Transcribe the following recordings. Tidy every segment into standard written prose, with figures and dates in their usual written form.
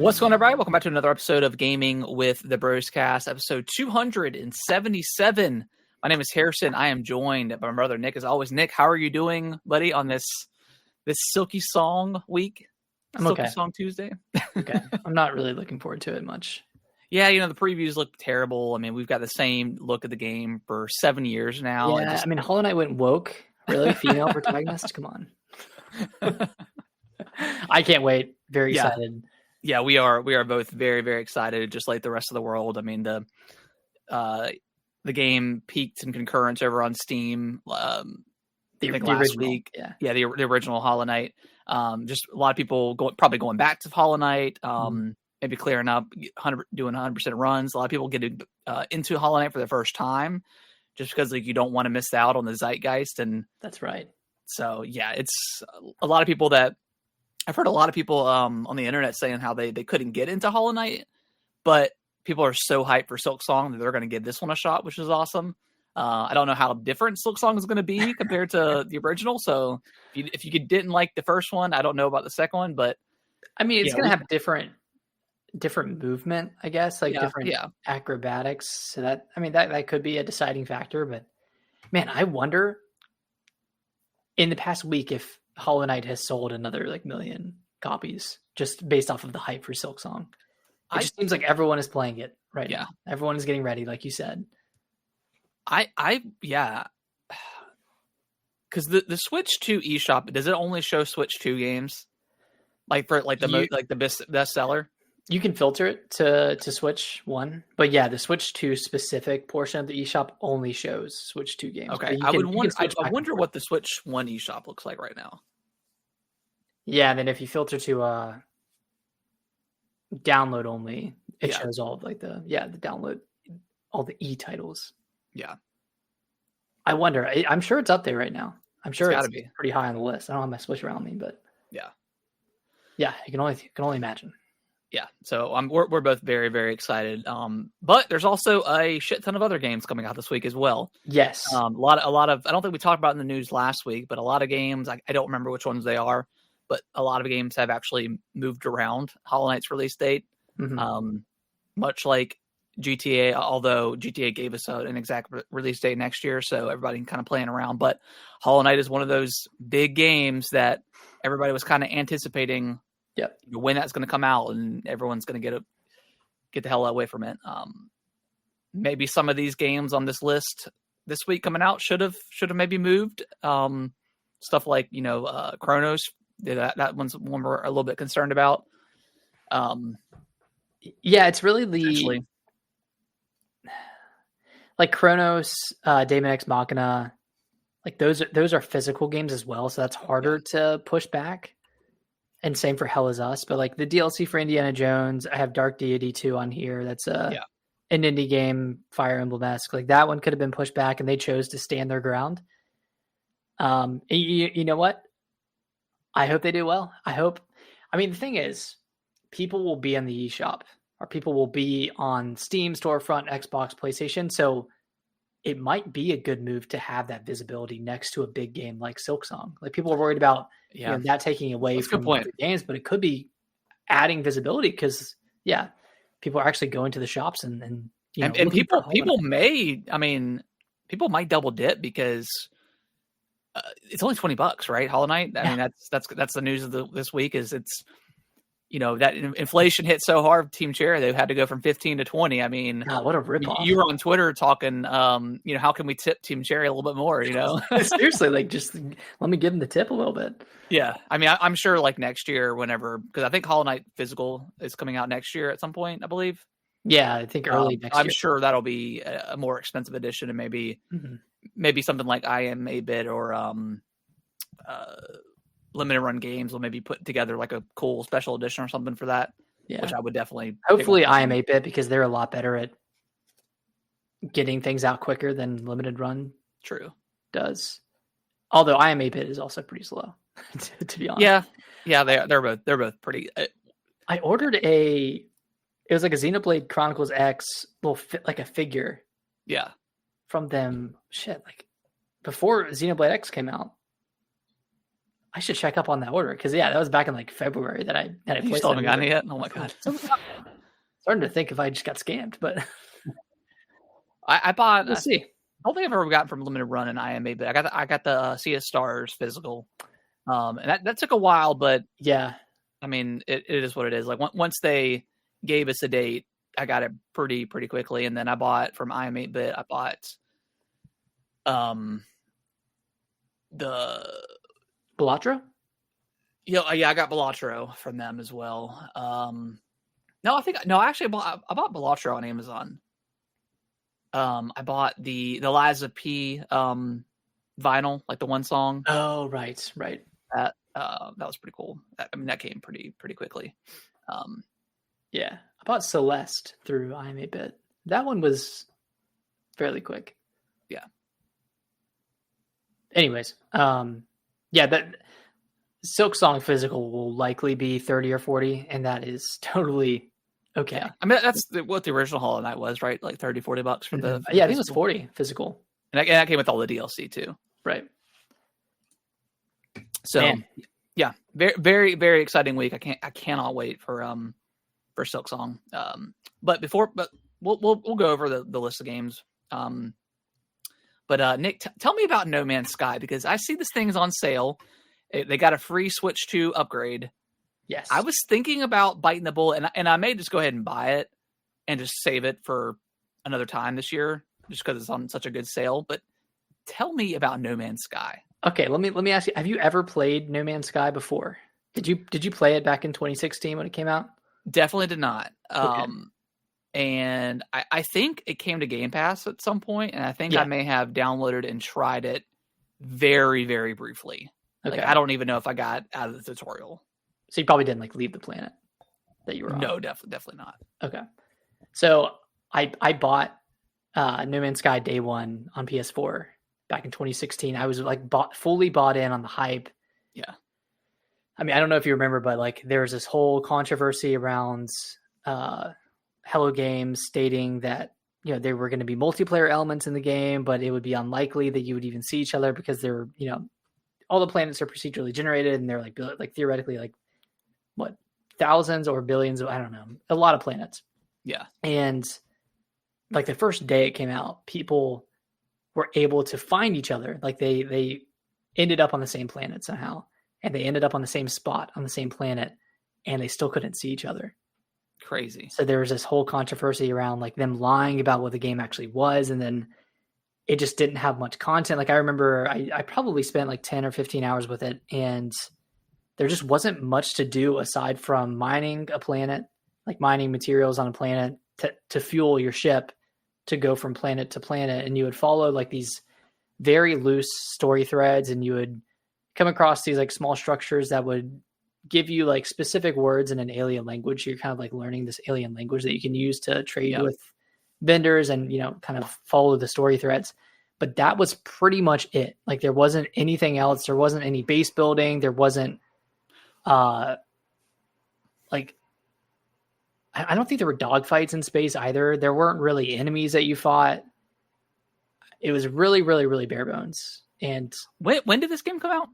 What's going on, everybody? Welcome back to another episode of Gaming with the Broscast, episode 277. My name is Harrison. I am joined by my brother Nick, as always. Nick, how are you doing, buddy, on this Silksong week? I'm okay. Silksong Tuesday? Okay. I'm not really looking forward to it much. Yeah, the previews look terrible. I mean, we've got the same look of the game for 7 years now. Yeah, Hollow Knight went woke. Really? Female protagonist? Come on. I can't wait. Very excited. Yeah, we are both very, very excited, just like the rest of the world. I mean, the game peaked in concurrence over on Steam last week. Yeah, the original Hollow Knight. Just a lot of people probably going back to Hollow Knight, maybe clearing up, doing 100% runs. A lot of people getting into Hollow Knight for the first time, just because you don't want to miss out on the zeitgeist. And that's right. So yeah, it's a lot of people that. I've heard a lot of people on the internet saying how they couldn't get into Hollow Knight, but people are so hyped for Silksong that they're going to give this one a shot, which is awesome. I don't know how different Silksong is going to be compared to the original. So if you didn't like the first one, I don't know about the second one, but I mean, it's going to have different movement, I guess, different acrobatics. So that could be a deciding factor. But man, I wonder in the past week if Hollow Knight has sold another 1 million copies just based off of the hype for Silksong. It just seems like everyone is playing it right now. Everyone is getting ready, like you said. Because the Switch 2 eShop, does it only show Switch 2 games? The best seller? You can filter it to Switch 1, but the Switch 2 specific portion of the eShop only shows Switch 2 games. Okay, I wonder what the Switch 1 eShop looks like right now. Yeah, and then if you filter to download only, it shows all of the download, all the e-titles. Yeah. I wonder. I'm sure it's up there right now. I'm sure it's pretty high on the list. I don't have my Switch around me, but yeah, you can only imagine. Yeah, so we're both very, very excited. But there's also a shit ton of other games coming out this week as well. Yes, a lot of. I don't think we talked about in the news last week, but a lot of games. I don't remember which ones they are, but a lot of games have actually moved around Hollow Knight's release date. Mm-hmm. Much like GTA, although GTA gave us an exact release date next year, so everybody can kind of playing around. But Hollow Knight is one of those big games that everybody was kind of anticipating. Yep. When that's going to come out, and everyone's going to get the hell away from it. Maybe some of these games on this list this week coming out should have maybe moved. Stuff like Chronos. That one's one we're a little bit concerned about. It's really Chronos, Daemon X Machina. Those are physical games as well, so that's harder to push back. And same for Hell Is Us, but the DLC for Indiana Jones, I have Dark Deity 2 on here. That's an indie game, Fire Emblem-esque. That one could have been pushed back, and they chose to stand their ground. You know what? I hope they do well. The thing is, people will be in the eShop, or people will be on Steam, Storefront, Xbox, PlayStation. So it might be a good move to have that visibility next to a big game like Silksong. People are worried about that taking away from the games, but it could be adding visibility because people are actually going to the shops and people might double dip because it's only $20, right? Hollow Knight. I mean, that's the news of this week. Is it's that inflation hit so hard, Team Cherry, they had to go from 15 to 20. I mean, God, what a ripoff. You were on Twitter talking, how can we tip Team Cherry a little bit more, Seriously, just let me give them the tip a little bit. Yeah. I mean, I'm sure next year, whenever, because I think Hollow Knight Physical is coming out next year at some point, I believe. Yeah, I think early next year. I'm sure that'll be a more expensive edition, and maybe something like I Am 8-Bit or limited run games will maybe put together a cool special edition or something for that, which I would definitely. Hopefully I Am 8-Bit, because they're a lot better at getting things out quicker than limited run does. Although I Am 8-Bit is also pretty slow, to be honest. Yeah, they're both pretty. I ordered it was a Xenoblade Chronicles X a figure. Yeah. From them, before Xenoblade X came out. I should check up on that order because that was back in like February that I placed. You still haven't gotten it yet? Oh my god! Starting to think if I just got scammed, but I bought. We'll see. I don't think I've ever gotten from limited run in IMA, but I got the Sea of Stars physical, and that took a while, but yeah, I mean it is what it is. Like once they gave us a date, I got it pretty quickly, and then I bought from IM8-bit. I bought the Balatro. Yeah, I got Balatro from them as well. I bought Balatro on Amazon. I bought the Liza P vinyl, like the one song. Oh, right. That was pretty cool. That came pretty quickly. Yeah, I bought Celeste through IM8-bit. That one was fairly quick. Yeah. Anyways, that Silksong physical will likely be 30 or 40, and that is totally okay. Yeah. I mean, that's what the original Hollow Knight was, right? Like $30-$40 for the I think it was 40 physical. And that came with all the DLC too. Right. So yeah, very, very, very exciting week. I cannot wait for Silksong. But we'll go over the list of games. But Nick, tell me about No Man's Sky, because I see this thing's on sale. They got a free Switch 2 upgrade. Yes. I was thinking about biting the bullet, and I may just go ahead and buy it and just save it for another time this year, just because it's on such a good sale. But tell me about No Man's Sky. Okay, let me ask you: have you ever played No Man's Sky before? Did you play it back in 2016 when it came out? Definitely did not. Okay. And I think it came to Game Pass at some point, and I think I may have downloaded and tried it very, very briefly. Okay. Like, I don't even know if I got out of the tutorial. So you probably didn't leave the planet that you were on. No, definitely not. Okay. So I bought No Man's Sky day one on PS4 back in 2016. I was like fully bought in on the hype. Yeah. I mean, I don't know if you remember, but like there was this whole controversy around Hello Games stating that there were going to be multiplayer elements in the game, but it would be unlikely that you would even see each other because they're all the planets are procedurally generated, and they're like theoretically like what, thousands or billions of, I don't know, a lot of planets. Yeah. And like the first day it came out, people were able to find each other. Like they ended up on the same planet somehow, and they ended up on the same spot on the same planet, and they still couldn't see each other. Crazy. So there was this whole controversy around like them lying about what the game actually was, and then it just didn't have much content. Like I remember I probably spent like 10 or 15 hours with it, and there just wasn't much to do aside from mining a planet, like mining materials on a planet to fuel your ship to go from planet to planet. And you would follow like these very loose story threads, and you would come across these like small structures that would give you like specific words in an alien language. You're kind of like learning this alien language that you can use to trade with vendors and, kind of follow the story threads. But that was pretty much it. Like there wasn't anything else. There wasn't any base building. There wasn't like, I don't think there were dogfights in space either. There weren't really enemies that you fought. It was really, really, really bare bones. And when did this game come out?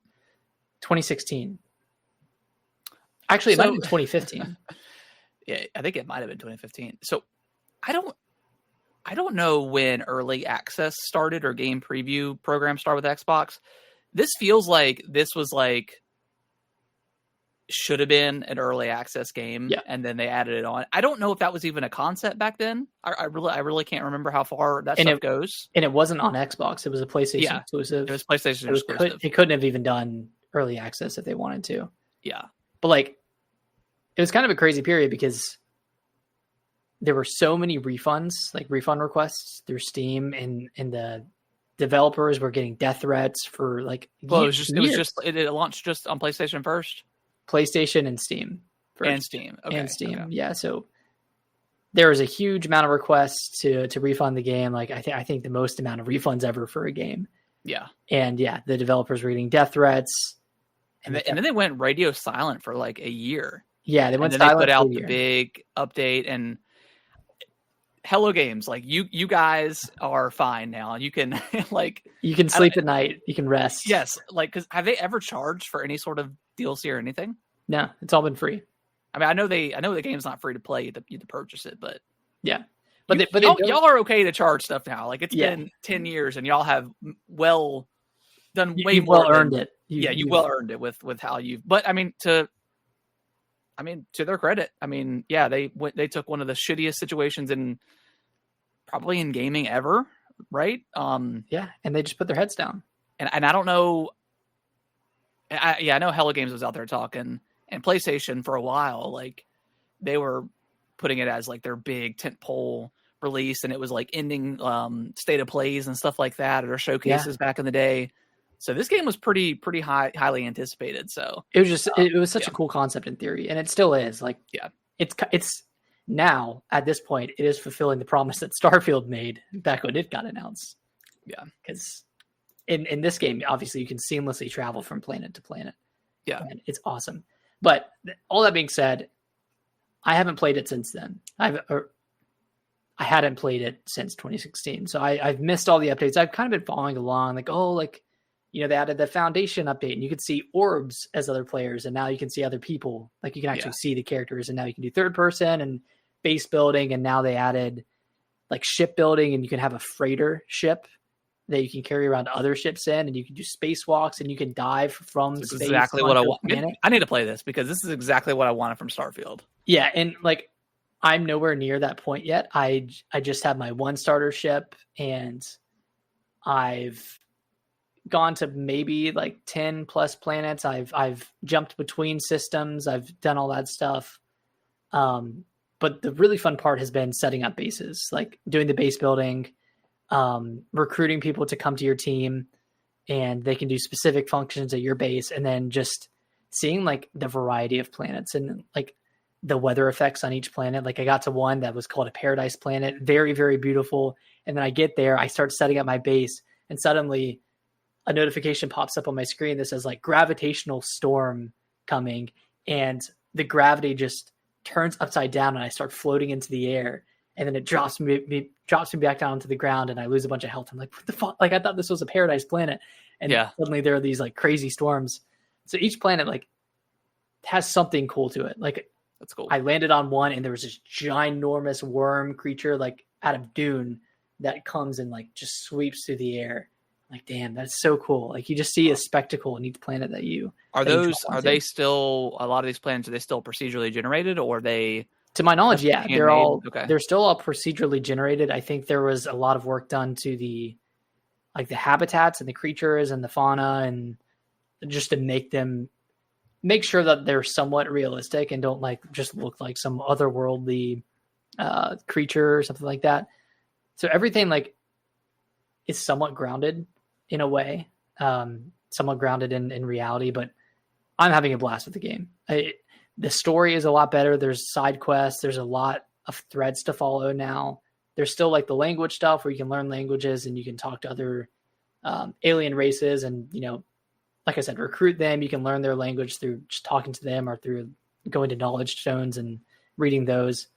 2016. Actually, it might have been 2015. Yeah, I think it might have been 2015. So I don't know when early access started or game preview program started with Xbox. This feels like this was like should have been an early access game, and then they added it on. I don't know if that was even a concept back then. I really can't remember how far that stuff goes. And it wasn't on Xbox. It was a PlayStation exclusive. It was PlayStation exclusive. They couldn't have even done early access if they wanted to. Yeah. But like, it was kind of a crazy period because there were so many refunds, like refund requests through Steam, and the developers were getting death threats for like. Well, it launched just on PlayStation first. PlayStation and Steam. First. And Steam. Okay. And Steam. Okay. Yeah. So there was a huge amount of requests to refund the game. Like I think the most amount of refunds ever for a game. Yeah. And the developers were getting death threats. And then they went radio silent for like a year. Yeah, they went silent. They put out the big update, and Hello Games, like you guys are fine now. You can like you can sleep at night. You can rest. Yes, like because have they ever charged for any sort of DLC or anything? No, it's all been free. I mean, I know the game's not free to play. You have to purchase it, but yeah. But y'all are okay to charge stuff now. Like it's been 10 years, and y'all have done way more. Well earned it. You well earned it with how you've. But I mean, to their credit, I mean, yeah, they took one of the shittiest situations probably in gaming ever, right? Yeah, and they just put their heads down. And I don't know. I know Hello Games was out there talking, and PlayStation for a while, like they were putting it as like their big tentpole release, and it was like ending state of plays and stuff like that, or showcases back in the day. So this game was pretty highly anticipated. So it was just it was such a cool concept in theory, and it still is. Like it's now at this point it is fulfilling the promise that Starfield made back when it got announced. Yeah, because in this game, obviously you can seamlessly travel from planet to planet. Yeah, and it's awesome. But all that being said, I haven't played it since then. I hadn't played it since 2016. So I've missed all the updates. I've kind of been following along like, they added the foundation update and you could see orbs as other players. And now you can see other people. Like you can actually see the characters, and now you can do third person and base building. And now they added like ship building, and you can have a freighter ship that you can carry around other ships in, and you can do spacewalks, and you can dive from space. Exactly what I want. I need to play this because this is exactly what I wanted from Starfield. Yeah. And like, I'm nowhere near that point yet. I just have my one starter ship, and I've gone to maybe like 10 plus planets. I've jumped between systems. I've done all that stuff. But the really fun part has been setting up bases, like doing the base building, recruiting people to come to your team, and they can do specific functions at your base, and then just seeing like the variety of planets and like the weather effects on each planet. Like I got to one that was called a paradise planet, very, very beautiful. And then I get there, I start setting up my base, and suddenly a notification pops up on my screen that says like gravitational storm coming, and the gravity just turns upside down, and I start floating into the air, and then it drops me back down to the ground, and I lose a bunch of health. I'm like, what the fuck? Like I thought this was a paradise planet. And suddenly there are these like crazy storms. So each planet like has something cool to it. Like, that's cool. I landed on one, and there was this ginormous worm creature like out of Dune that comes and like just sweeps through the air. Like, damn, that's so cool. Like you just see a spectacle in each planet that you are they still, a lot of these planets, are they still procedurally generated, or are they? To my knowledge, yeah, they're still all procedurally generated. I think there was a lot of work done to the habitats and the creatures and the fauna, and just to make sure that they're somewhat realistic and don't like just look like some otherworldly creature or something like that. So everything like is somewhat grounded in a way, somewhat grounded in reality, but I'm having a blast with the game. The story is a lot better. There's side quests. There's a lot of threads to follow now. There's still like the language stuff where you can learn languages and you can talk to other alien races, and, like I said, recruit them. You can learn their language through just talking to them or through going to knowledge stones and reading those.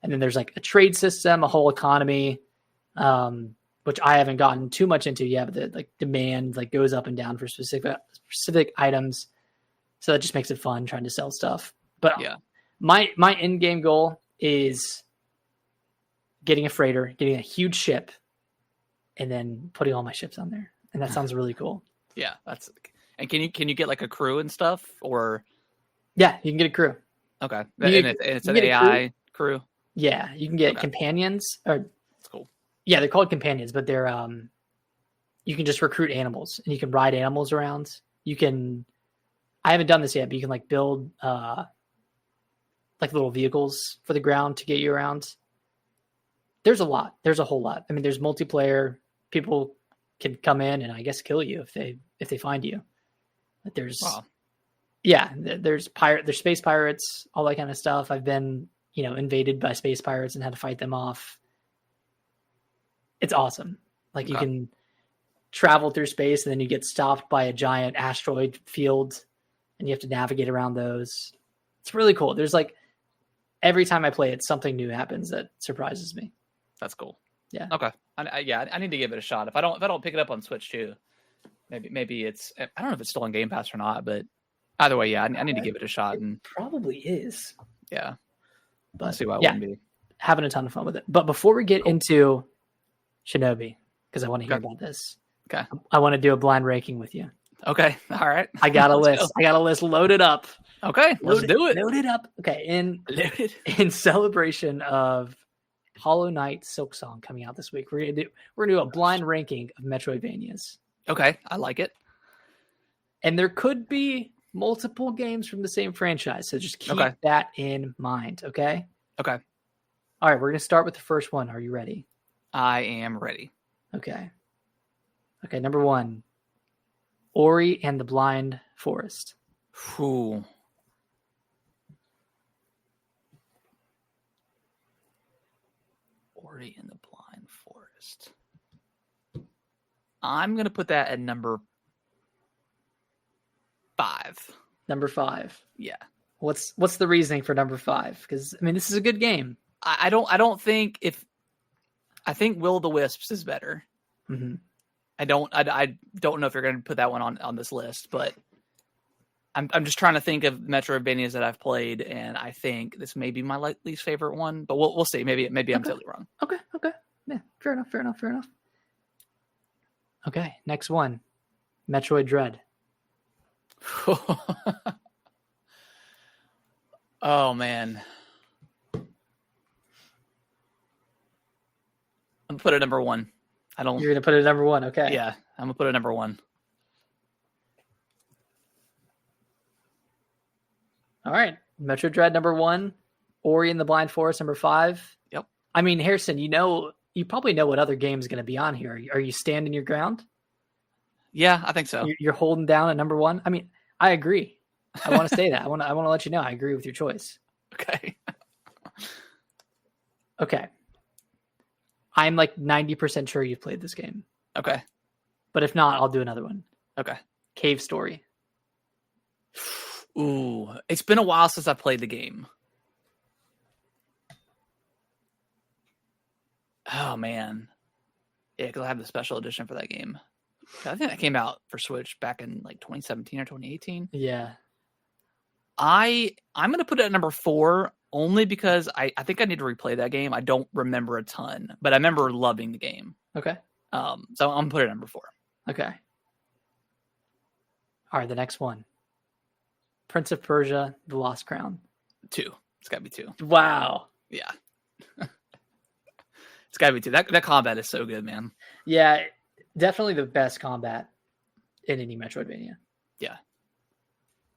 And then there's like a trade system, a whole economy, which I haven't gotten too much into yet, but the like demand like goes up and down for specific items. So that just makes it fun trying to sell stuff. But my end game goal is getting a freighter, getting a huge ship, and then putting all my ships on there. And that sounds really cool. Yeah, and can you get like a crew and stuff, or? Yeah, you can get a crew. Okay, it's an AI crew. Yeah, you can get companions. That's cool. Yeah, they're called companions, but they're you can just recruit animals, and you can ride animals around. I haven't done this yet, but you can like build like little vehicles for the ground to get you around. There's a lot. There's a whole lot. I mean, there's multiplayer. People can come in and I guess kill you if they find you. But there's there's space pirates, all that kind of stuff. I've been, invaded by space pirates and had to fight them off. It's awesome. Like you can travel through space, and then you get stopped by a giant asteroid field, and you have to navigate around those. It's really cool. There's like every time I play it, something new happens that surprises me. That's cool. Yeah. Okay. I need to give it a shot. If I don't pick it up on Switch too, maybe it's, I don't know if it's still on Game Pass or not, but either way, I need to give it a shot. And probably is. Yeah. But let's see why it wouldn't be. Having a ton of fun with it. But before we get into Shinobi, because I want to hear about this. Okay. I want to do a blind ranking with you. Okay. All right. I got a list. I got a list loaded up. Okay. Let's do it. Loaded up. Okay. In celebration of Hollow Knight Silksong coming out this week, we're gonna do a blind ranking of Metroidvanias. Okay. I like it. And there could be multiple games from the same franchise, so just keep that in mind. Okay. Okay. All right. We're gonna start with the first one. Are you ready? I am ready. Okay. Number 1, Ori and the Blind Forest. Ooh. Ori and the Blind Forest. I'm gonna put that at number 5. Number 5. Yeah. What's the reasoning for number 5? Because I mean, this is a good game. I don't think I think Will o' the Wisps is better. Mm-hmm. I don't know if you're going to put that one on this list, but I'm just trying to think of Metroidvanias that I've played, and I think this may be my least favorite one, but we'll see. Maybe I'm totally wrong. Okay. Yeah, fair enough. Okay, next one, Metroid Dread. Oh man, I'm gonna put it number 1. You're gonna put it at number 1, okay? Yeah, I'm gonna put it number 1. All right, Metroid Dread number 1, Ori and the Blind Forest number 5. Yep. I mean, Harrison, you probably know what other game is going to be on here. Are you standing your ground? Yeah, I think so. You're holding down at number 1. I mean, I agree. I want to say that. I want to let you know I agree with your choice. Okay. Okay. I'm like 90% sure you've played this game. Okay. But if not, I'll do another one. Okay. Cave Story. Ooh, it's been a while since I played the game. Oh man. Yeah, because I have the special edition for that game. I think that came out for Switch back in like 2017 or 2018. Yeah. I'm going to put it at number 4 only because I think I need to replay that game. I don't remember a ton, but I remember loving the game. Okay. So I'm going to put it at number 4. Okay. All right, the next one. Prince of Persia, The Lost Crown. 2. It's got to be 2. Wow. Yeah. It's got to be 2. That combat is so good, man. Yeah, definitely the best combat in any Metroidvania. Yeah.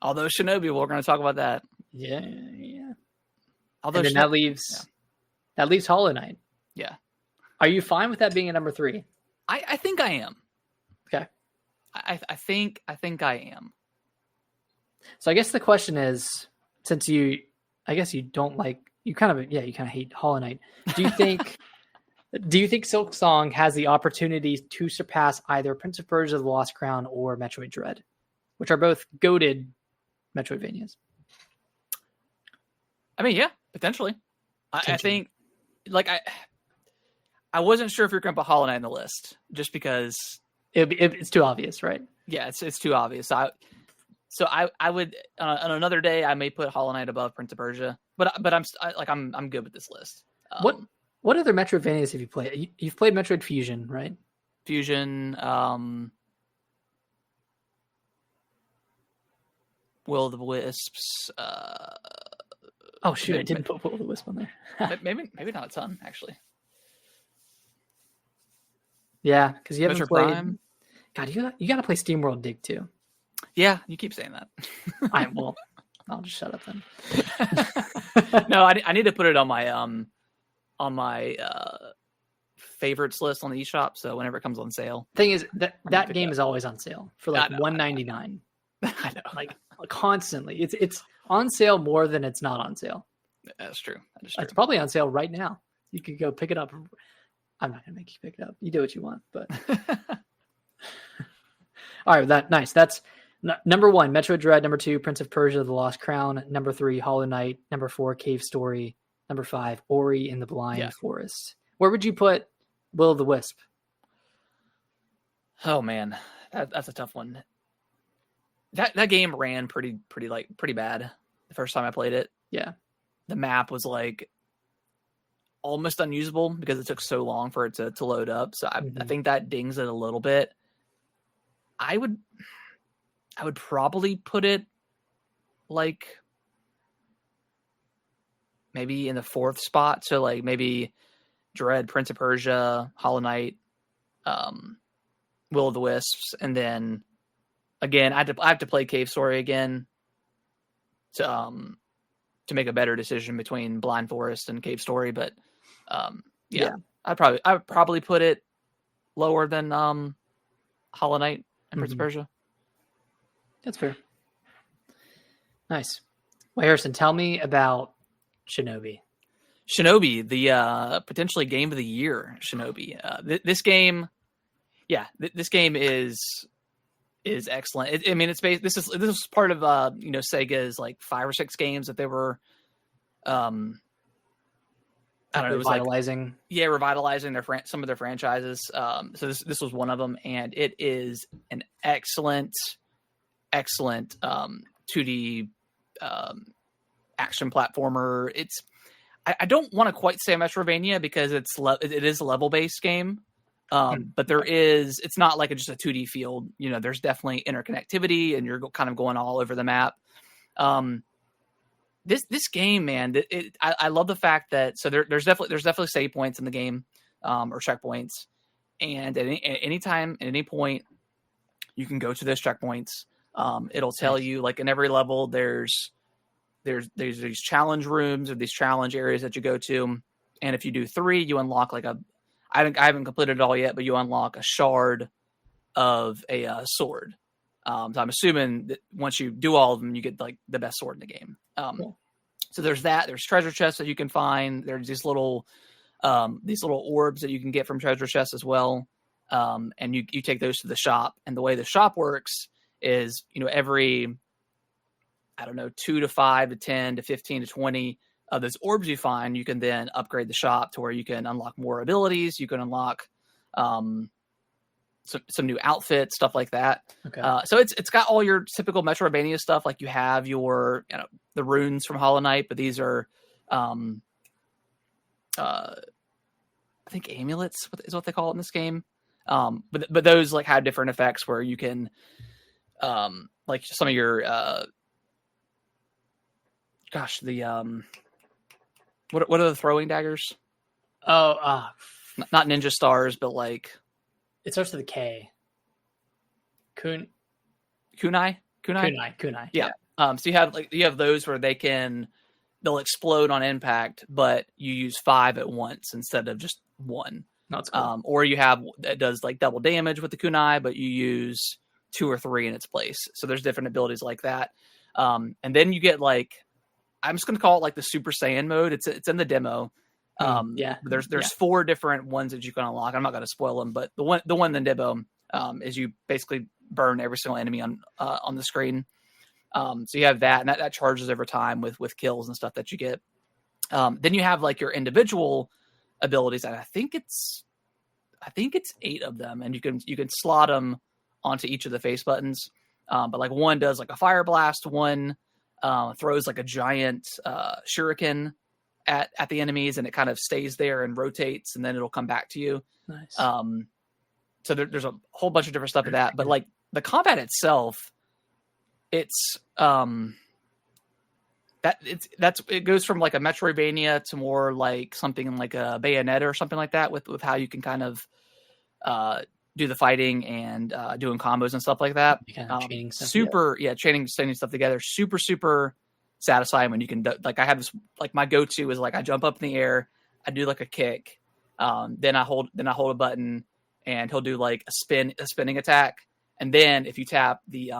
Although Shinobi, we're going to talk about that. Yeah. Although and then that leaves Hollow Knight. Yeah. Are you fine with that being at number 3? I think I am. Okay. I think I am. So I guess the question is, since you kind of hate Hollow Knight. Do you think Silksong has the opportunity to surpass either Prince of Persia: The Lost Crown or Metroid Dread, which are both goated Metroidvanias? I mean, yeah, potentially. I think, like, I wasn't sure if you're going to put Hollow Knight on the list just because it's too obvious, right? Yeah, it's too obvious. So I would on another day I may put Hollow Knight above Prince of Persia, but I'm good with this list. What other Metroidvanias have you played? You've played Metroid Fusion, right? Fusion, Will o' the Wisps. Oh shoot! I didn't put Will o' the Wisp on there. maybe not a ton actually. Yeah, because you haven't Metroid played. Prime. God, you got to play SteamWorld Dig too. Yeah, you keep saying that. I'll just shut up then. No, I need to put it on my favorites list on the eShop. So whenever it comes on sale. Thing is that game is always on sale for like $199. I know, like constantly. It's on sale more than it's not on sale. That's true. That is true. It's probably on sale right now. You could go pick it up. I'm not gonna make you pick it up. You do what you want, but. All right, nice. That's number 1, Metroid Dread. Number 2, Prince of Persia: The Lost Crown. Number 3, Hollow Knight. Number 4, Cave Story. Number 5, Ori and the Blind Forest. Where would you put Will of the Wisp? Oh man, that's a tough one. That game ran pretty bad the first time I played it. Yeah. The map was like almost unusable because it took so long for it to load up. So I think that dings it a little bit. I would probably put it like maybe in the 4th spot. So like maybe Dread, Prince of Persia, Hollow Knight, Will of the Wisps, and then again I have to play Cave Story again to make a better decision between Blind Forest and Cave Story. But I'd probably put it lower than Hollow Knight and Prince of Persia. That's fair. Nice. Well, Harrison, tell me about Shinobi. Shinobi, the potentially game of the year. Shinobi. This game, this game is excellent. This is part of Sega's like 5 or 6 games that they were, I don't know, revitalizing. Revitalizing some of their franchises. So this was one of them, and it is an excellent 2D action platformer. I don't want to quite say Metroidvania because it is a level based game. But it's not like just a 2D field. There's definitely interconnectivity, and you're kind of going all over the map. This game, man, I love the fact that there's definitely save points in the game, or checkpoints, and at any time, at any point, you can go to those checkpoints. It'll tell you, like, in every level, there's these challenge rooms or these challenge areas that you go to, and if you do 3, you unlock like I haven't completed it all yet, but you unlock a shard of a sword. So I'm assuming that once you do all of them, you get like the best sword in the game. Cool. So there's that. There's treasure chests that you can find. There's these little orbs that you can get from treasure chests as well. And you take those to the shop. And the way the shop works is, every, I don't know, 2 to 5 to 10 to 15 to 20 of those orbs you find, you can then upgrade the shop to where you can unlock more abilities. You can unlock some new outfits, stuff like that. Okay. So it's got all your typical Metroidvania stuff. Like you have your, the runes from Hollow Knight, but these are, I think amulets is what they call it in this game. But those like have different effects where you can, like some of your, what are the throwing daggers? Not ninja stars, but like it starts with a K. Kunai. Yeah. So you have those where they'll explode on impact, but you use 5 at once instead of just 1. That's cool. Or you have that does like double damage with the kunai, but you use 2 or 3 in its place. So there's different abilities like that. And then you get like, I'm just going to call it like the Super Saiyan mode. It's in the demo. There's 4 different ones that you can unlock. I'm not going to spoil them, but the one in the demo is you basically burn every single enemy on the screen. So you have that, and that charges over time with kills and stuff that you get. Then you have like your individual abilities, and I think it's 8 of them, and you can slot them onto each of the face buttons. But like one does like a fire blast, one throws like a giant shuriken at the enemies, and it kind of stays there and rotates, and then it'll come back to you. Nice. So there's a whole bunch of different stuff to that, but like the combat itself, it goes from like a Metroidvania to more like something like a Bayonetta or something like that with how you can kind of do the fighting and doing combos and stuff like that. Chaining stuff, chaining stuff together. Super, super satisfying when you can like I have this like my go-to is like I jump up in the air, I do like a kick, then I hold a button, and he'll do like a spinning attack, and then if you tap the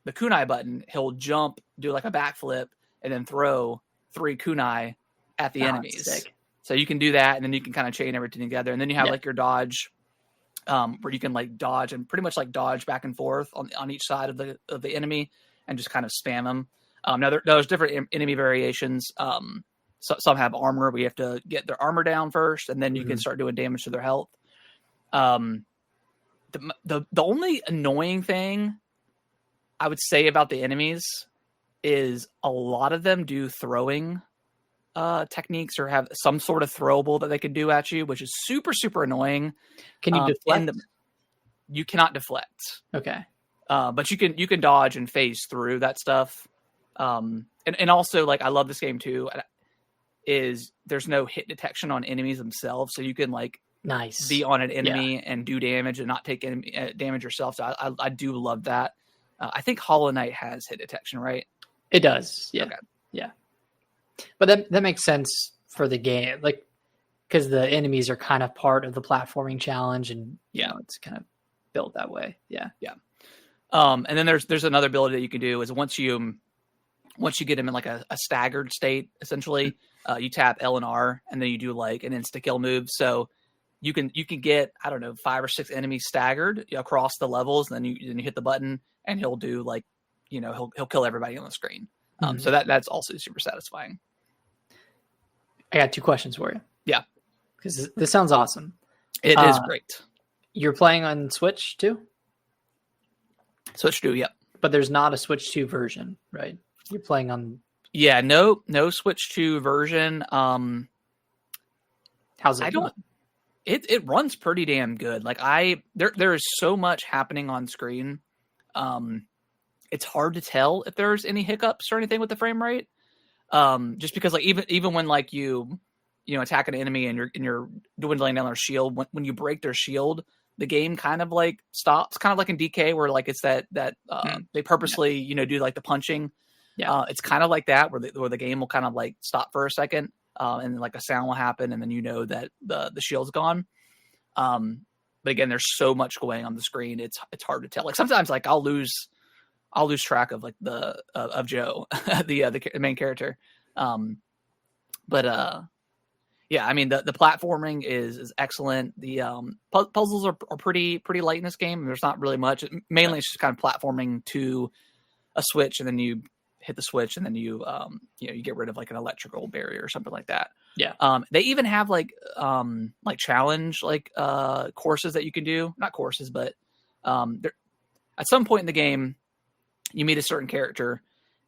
kunai button, he'll jump, do like a backflip, and then throw 3 kunai at the enemies. Sick. So you can do that, and then you can kind of chain everything together, and then you have like your dodge, where you can like dodge and pretty much like dodge back and forth on each side of the enemy and just kind of spam them. Now there's different enemy variations. some have armor. We have to get their armor down first, and then you can start doing damage to their health. The only annoying thing I would say about the enemies is a lot of them do throwing techniques or have some sort of throwable that they can do at you, which is super, super annoying. Can you deflect? You cannot deflect. Okay. But you can dodge and phase through that stuff. And also, like, I love this game too, is there's no hit detection on enemies themselves. So you can be on an enemy and do damage and not take damage yourself. So I do love that. I think Hollow Knight has hit detection, right? It does. Yeah. Okay. Yeah. But that makes sense for the game, like, because the enemies are kind of part of the platforming challenge, and it's kind of built that way. Yeah. Yeah. And then there's another ability that you can do is once you get them in like a staggered state, essentially, you tap L and R, and then you do like an insta kill move. So you can get, I don't know, 5 or 6 enemies staggered across the levels, and then you hit the button, and he'll do like, he'll kill everybody on the screen. So that's also super satisfying. I got 2 questions for you. Yeah, because this sounds awesome. It is great. You're playing on Switch too? Switch 2, yep. But there's not a Switch 2 version, right? You're playing on... Yeah, no Switch 2 version. How's it going? It runs pretty damn good. Like there is so much happening on screen. It's hard to tell if there's any hiccups or anything with the frame rate. Just because like even when like you attack an enemy and you're dwindling down their shield, when you break their shield, the game kind of like stops, kind of like in DK where like it's that they purposely do like the punching. Yeah, it's kind of like that where the game will kind of like stop for a second, and like a sound will happen, and then that the shield's gone. But again, there's so much going on the screen, it's hard to tell. Like sometimes like I'll lose track of like of Joe, the main character. Yeah, I mean the platforming is excellent. The puzzles are pretty light in this game. There's not really much. Mainly it's just kind of platforming to a switch, and then you hit the switch, and then you get rid of like an electrical barrier or something like that. Yeah. They even have like challenge courses that you can do. Not courses, but at some point in the game, you meet a certain character,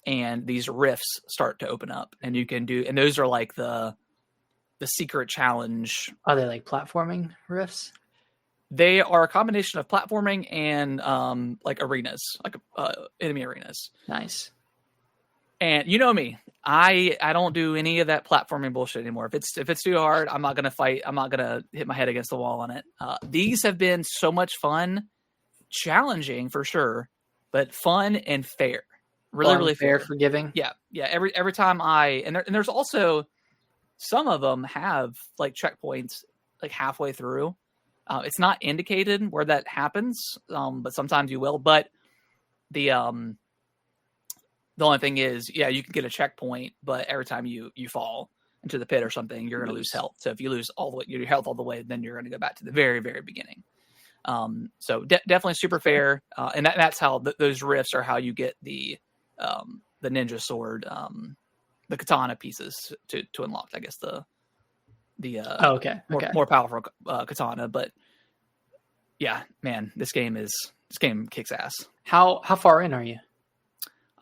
and these rifts start to open up, and you can do, and those are like the secret challenge. Are they like platforming rifts? They are a combination of platforming and like arenas, like enemy arenas. Nice. And you know me, I don't do any of that platforming bullshit anymore. If it's too hard, I'm not gonna fight. I'm not gonna hit my head against the wall on it. These have been so much fun, challenging for sure, but fun and fair. Really fair, forgiving. Yeah. Every time and there's also some of them have like checkpoints like halfway through. It's not indicated where that happens, but sometimes you will. But the only thing is, you can get a checkpoint, but every time you fall into the pit or something, you're going to lose health. So if you lose all the way, your health all the way, then you're going to go back to the very, very beginning. So definitely super fair. And that's how those rifts are how you get the ninja sword, the katana pieces to unlock, I guess more powerful katana. But yeah, man, this game kicks ass. How far in are you?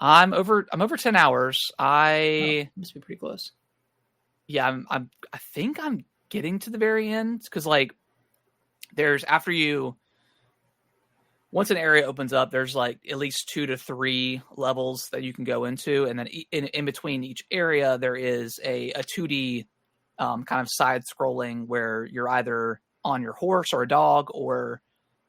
I'm over 10 hours. Must be pretty close. Yeah, I think I'm getting to the very end, because like there's once an area opens up, there's like at least 2 to 3 levels that you can go into, and then in between each area there is a 2D kind of side scrolling where you're either on your horse or a dog, or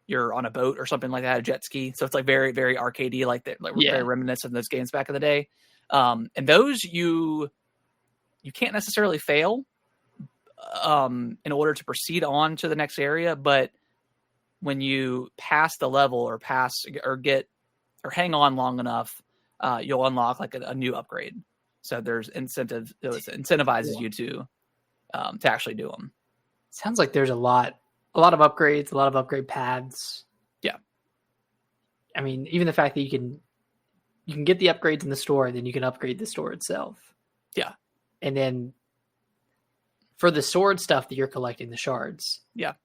you're on a boat or something like that, a jet ski. So it's like very, very arcadey, like that, very reminiscent of those games back in the day. And those you can't necessarily fail in order to proceed on to the next area, but when you pass the level or hang on long enough, you'll unlock like a new upgrade. So there's incentive. It incentivizes you to actually do them. Sounds like there's a lot of upgrades, a lot of upgrade paths. Yeah. I mean, even the fact that you can get the upgrades in the store, and then you can upgrade the store itself. Yeah. And then For the sword stuff that you're collecting, the shards. Yeah.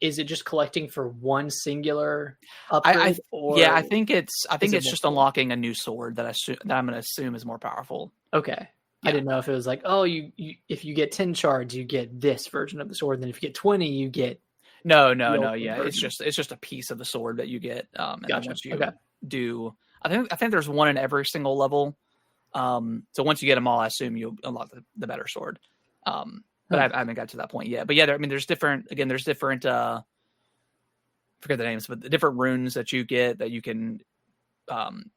Is it just collecting for one singular upgrade? I think it's just unlocking a new sword that I'm going to assume is more powerful. Okay. Yeah. I didn't know if it was like, oh, you if you get 10 shards, you get this version of the sword. And then if you get 20, you get No. Yeah, version. It's just a piece of the sword that you get. And gotcha. then once you do, I think there's one in every single level. So once you get them all, I assume you'll unlock the better sword. But I haven't got to that point yet. But yeah, there's different. Forget the names, but the different runes that you get that you can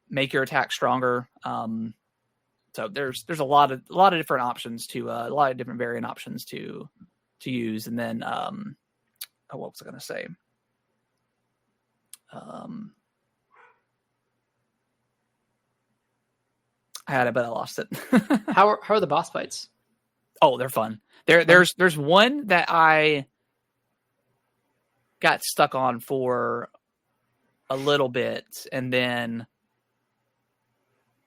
make your attack stronger. So there's a lot of different options a lot of different variant options to use. And then what was I going to say? I had it, but I lost it. How are the boss fights? Oh, they're fun. There's one that I got stuck on for a little bit, and then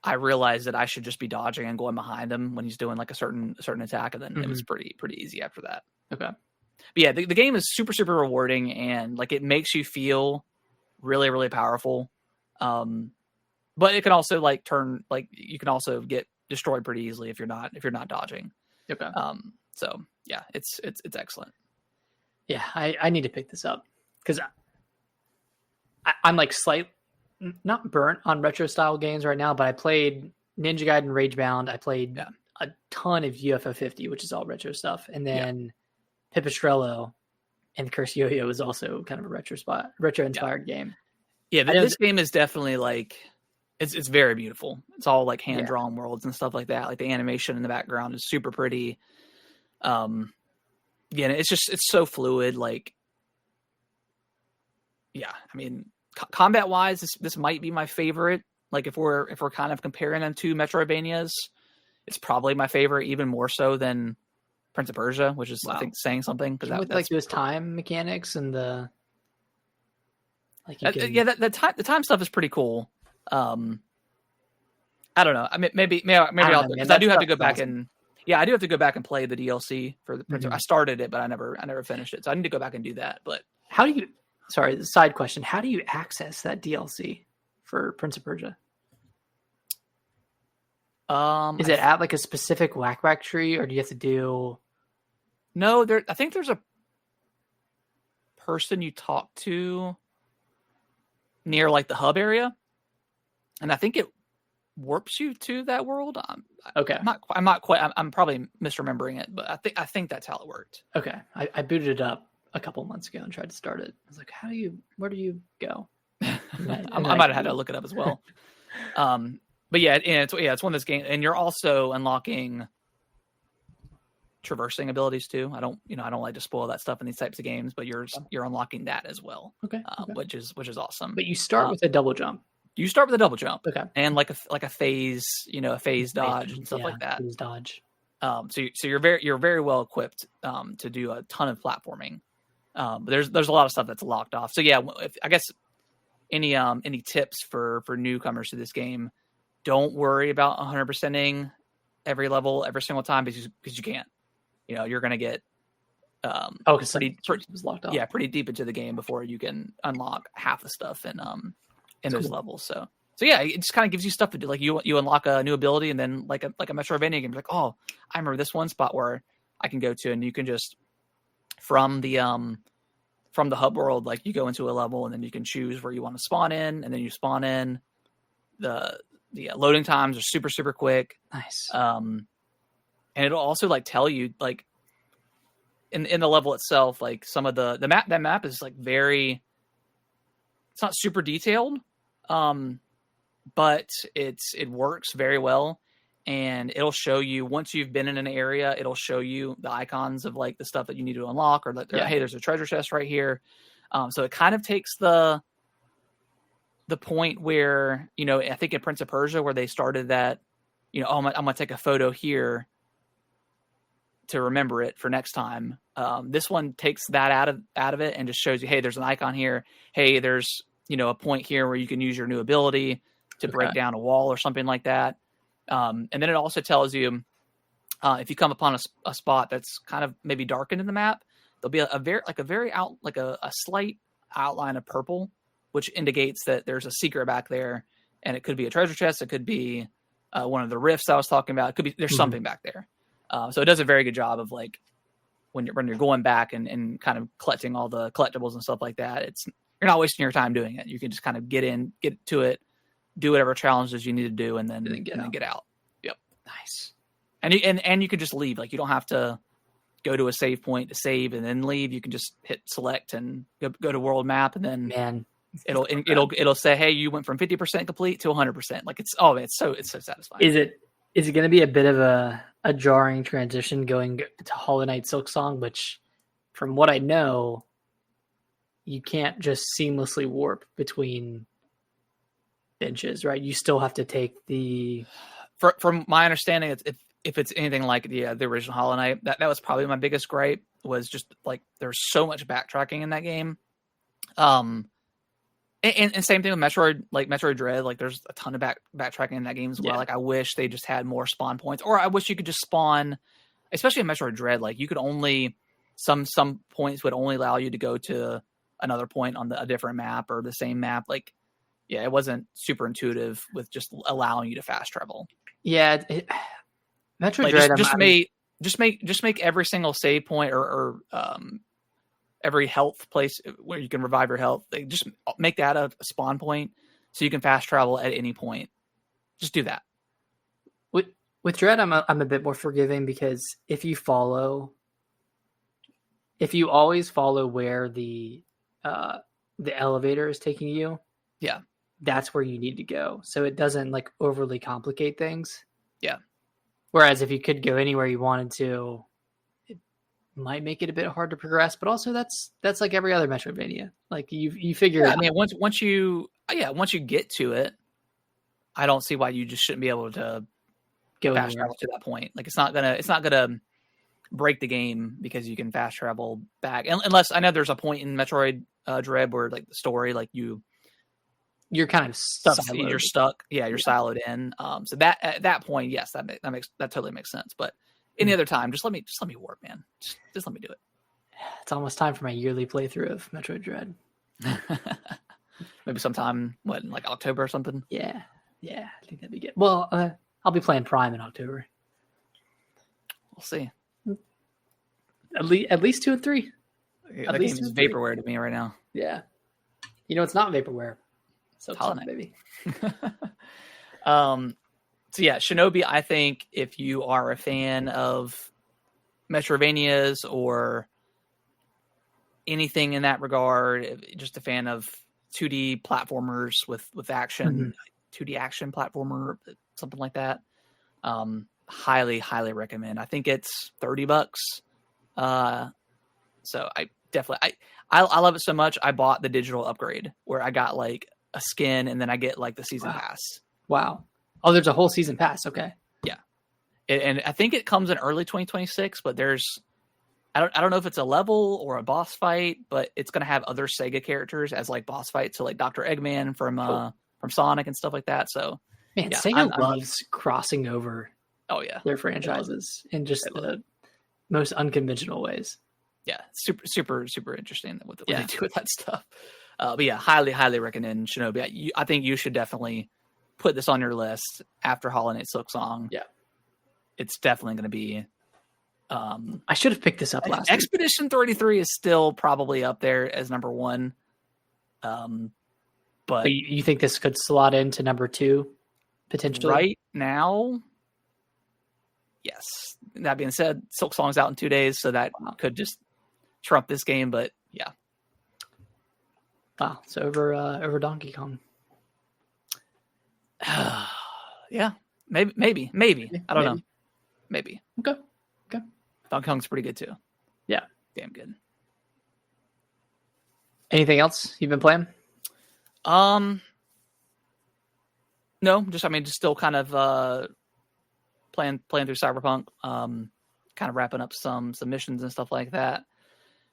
I realized that I should just be dodging and going behind him when he's doing like a certain attack, and then it was pretty easy after that. Okay. But yeah, the game is super, super rewarding, and like it makes you feel really, really powerful. But it can also you can also get destroyed pretty easily if you're not dodging. Okay. So yeah, it's excellent. Yeah, I need to pick this up because I'm like not burnt on retro style games right now, but I played Ninja Gaiden Ragebound. I played a ton of UFO 50, which is all retro stuff, and then Pipistrello and Curse Yo-Yo is also kind of a retro inspired game. Yeah, this game is definitely like it's very beautiful. It's all like hand drawn worlds and stuff like that. Like the animation in the background is super pretty. It's so fluid. Like, yeah, I mean, combat wise, this might be my favorite. Like if we're kind of comparing them to Metroidvanias, it's probably my favorite, even more so than Prince of Persia, which is I think saying something because with like those time mechanics and the like. The time stuff is pretty cool. I don't know. I mean, maybe I'll because I do have to go back and I do have to go back and play the DLC for the Prince. I started it, but I never finished it, so I need to go back and do that. But how do you? Sorry, side question. How do you access that DLC for Prince of Persia? Is it at like a specific whack tree, or do you have to do? No, I think there's a person you talk to near like the hub area, and I think it warps you to that world. Okay, I'm not quite. I'm probably misremembering it, but I think that's how it worked. Okay, I booted it up a couple months ago and tried to start it. I was like, where do you go? I might have had to look it up as well. But yeah, it's one of those games, and you're also unlocking traversing abilities too. I don't like to spoil that stuff in these types of games, but you're unlocking that as well. Okay. Which is awesome. But you start with a double jump. You start with a double jump. Okay. And like a phase, a phase dodge and stuff like that. Phase dodge. So you're very well equipped to do a ton of platforming. But there's a lot of stuff that's locked off. So yeah, I guess any tips for newcomers to this game, don't worry about 100%ing every level every single time because you can't. You're going to get because was locked off. Yeah, pretty deep into the game before you can unlock half the stuff in those levels. So yeah, it just kind of gives you stuff to do. Like you unlock a new ability, and then like a Metroidvania game, you're like, oh, I remember this one spot where I can go to, and you can just from the hub world, like you go into a level, and then you can choose where you want to spawn in, and then you spawn in. The loading times are super, super quick. Nice. And it'll also like tell you like in the level itself, like some of the map is like it's not super detailed, but it works very well, and it'll show you once you've been in an area, it'll show you the icons of like the stuff that you need to unlock, or that hey, there's a treasure chest right here. So it kind of takes the point where I think in Prince of Persia where they started that, I'm gonna take a photo here to remember it for next time. This one takes that out of it and just shows you, hey, there's an icon here. Hey, there's a point here where you can use your new ability to break down a wall or something like that. And then it also tells you if you come upon a spot that's kind of maybe darkened in the map, there'll be a slight outline of purple, which indicates that there's a secret back there, and it could be a treasure chest, it could be one of the rifts I was talking about, it could be there's something back there. So it does a very good job of like when you're going back and kind of collecting all the collectibles and stuff like that. You're not wasting your time doing it. You can just kind of get to it, do whatever challenges you need to do, and then get out. Yep. Nice. And you can just leave. Like you don't have to go to a save point to save and then leave. You can just hit select and go to world map, and then it'll say, hey, you went from 50% complete to 100%. Like it's so satisfying. Is it going to be a bit of a jarring transition going to Hollow Knight Silksong, which from what I know, you can't just seamlessly warp between benches, right? You still have to take from my understanding, if it's anything like the original Hollow Knight, that was probably my biggest gripe, was just like there's so much backtracking in that game. And same thing with Metroid, like Metroid Dread, like there's a ton of backtracking in that game as well. Yeah. Like I wish they just had more spawn points, or I wish you could just spawn, especially in Metroid Dread, like you could only some points would only allow you to go to another point on a different map or the same map. Like, yeah, it wasn't super intuitive with just allowing you to fast travel. Yeah. Metroid like Dread, just make every single save point or every health place where you can revive your health. They just make that a spawn point so you can fast travel at any point. Just do that. With Dread, I'm a bit more forgiving, because if you always follow where the elevator is taking you, yeah, that's where you need to go. So it doesn't like overly complicate things. Yeah. Whereas if you could go anywhere you wanted to, it might make it a bit hard to progress. But also that's like every other Metroidvania. Like you figure. Yeah, I mean, once you get to it, I don't see why you just shouldn't be able to go fast travel to that point. Like it's not gonna break the game because you can fast travel back, unless I know there's a point in Metroid Dread where like the story, like you're kind of stuck. You're stuck. Yeah, you're siloed in. So that at that point, yes, that totally makes sense. But any other time, just let me warp, man. Just let me do it. It's almost time for my yearly playthrough of Metroid Dread. Maybe sometime in like October or something. Yeah, I think that'd be good. Well, I'll be playing Prime in October. We'll see. At least 2 and 3. Yeah, that game is vaporware to me right now. Yeah, it's not vaporware. So baby. So yeah, Shinobi, I think if you are a fan of Metroidvanias or anything in that regard, just a fan of 2D platformers with action, 2D action platformer, something like that, highly recommend. I think it's $30. So I definitely I love it so much. I bought the digital upgrade where I got like a skin and then I get like the season pass. Wow. Oh, there's a whole season pass. Okay. Yeah. And I think it comes in early 2026, but I don't know if it's a level or a boss fight, but it's going to have other Sega characters as like boss fights. So like Dr. Eggman from Sonic and stuff like that. So man, yeah, Sega loves crossing over. Oh yeah. Their franchises in just the most unconventional ways. Yeah. Super interesting what they do with that stuff. But yeah, highly recommend Shinobi. I think you should definitely put this on your list after Hollow Knight Silksong. Yeah. It's definitely going to be. I should have picked this up last Expedition 33 is still probably up there as number 1. But you think this could slot into number 2 potentially? Right now, yes. That being said, Silksong's out in 2 days, so that could just trump this game. But yeah. Wow, so over Donkey Kong. Yeah, maybe. I don't know. Maybe. Okay. Donkey Kong's pretty good too. Yeah, damn good. Anything else you've been playing? No, just still kind of playing through Cyberpunk. Kind of wrapping up some missions and stuff like that.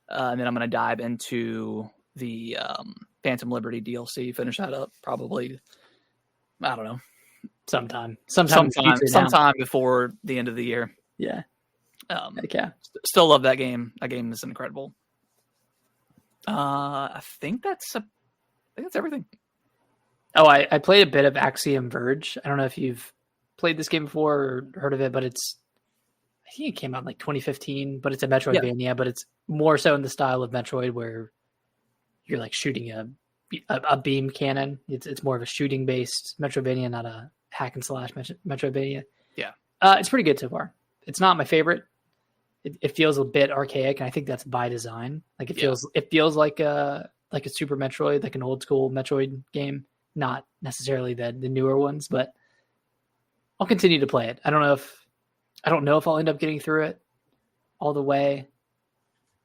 And then I'm going to dive into the Phantom Liberty DLC. Finish that up probably. I don't know. Sometime Sometime before the end of the year. Yeah. Yeah. Still love that game. That game is incredible. I think that's everything. Oh, I played a bit of Axiom Verge. I don't know if you've played this game before or heard of it, but I think it came out in like 2015, but it's a Metroidvania, but it's more so in the style of Metroid where you're like shooting a beam cannon. It's more of a shooting based Metroidvania, not a hack and slash Metroidvania. Yeah. It's pretty good so far. It's not my favorite. It feels a bit archaic, and I think that's by design. Like it feels like a Super Metroid, like an old school Metroid game, not necessarily the newer ones, but I'll continue to play it. I don't know if I'll end up getting through it all the way.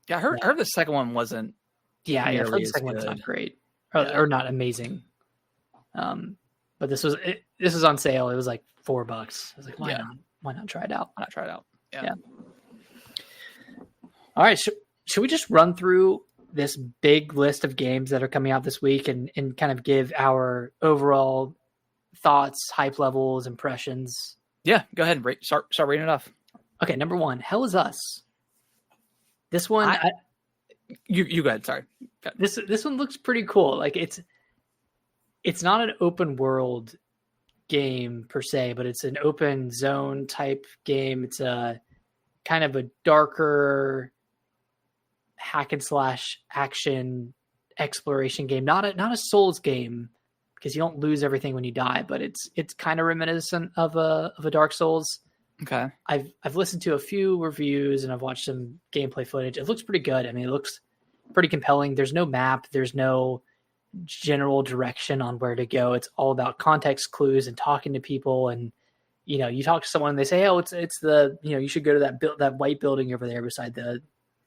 Yeah, I heard the second one wasn't. Yeah, I heard the second one's not great or not amazing. But this was on sale. It was like $4. I was like, why not? Why not try it out? Why not try it out? Yeah. All right. Should we just run through this big list of games that are coming out this week and kind of give our overall thoughts, hype levels, impressions? Yeah, go ahead and start reading it off. Okay, number 1, Hell Is Us. This one, you go ahead. Sorry. This one looks pretty cool. Like it's not an open world game per se, but it's an open zone type game. It's a kind of a darker hack and slash action exploration game. Not a Souls game because you don't lose everything when you die, but it's kind of reminiscent of a Dark Souls. Okay. I've listened to a few reviews and I've watched some gameplay footage. It looks pretty good. I mean, it looks pretty compelling. There's no map. There's no general direction on where to go. It's all about context clues and talking to people. And, you talk to someone and they say, oh, it's the, you should go to that white building over there beside the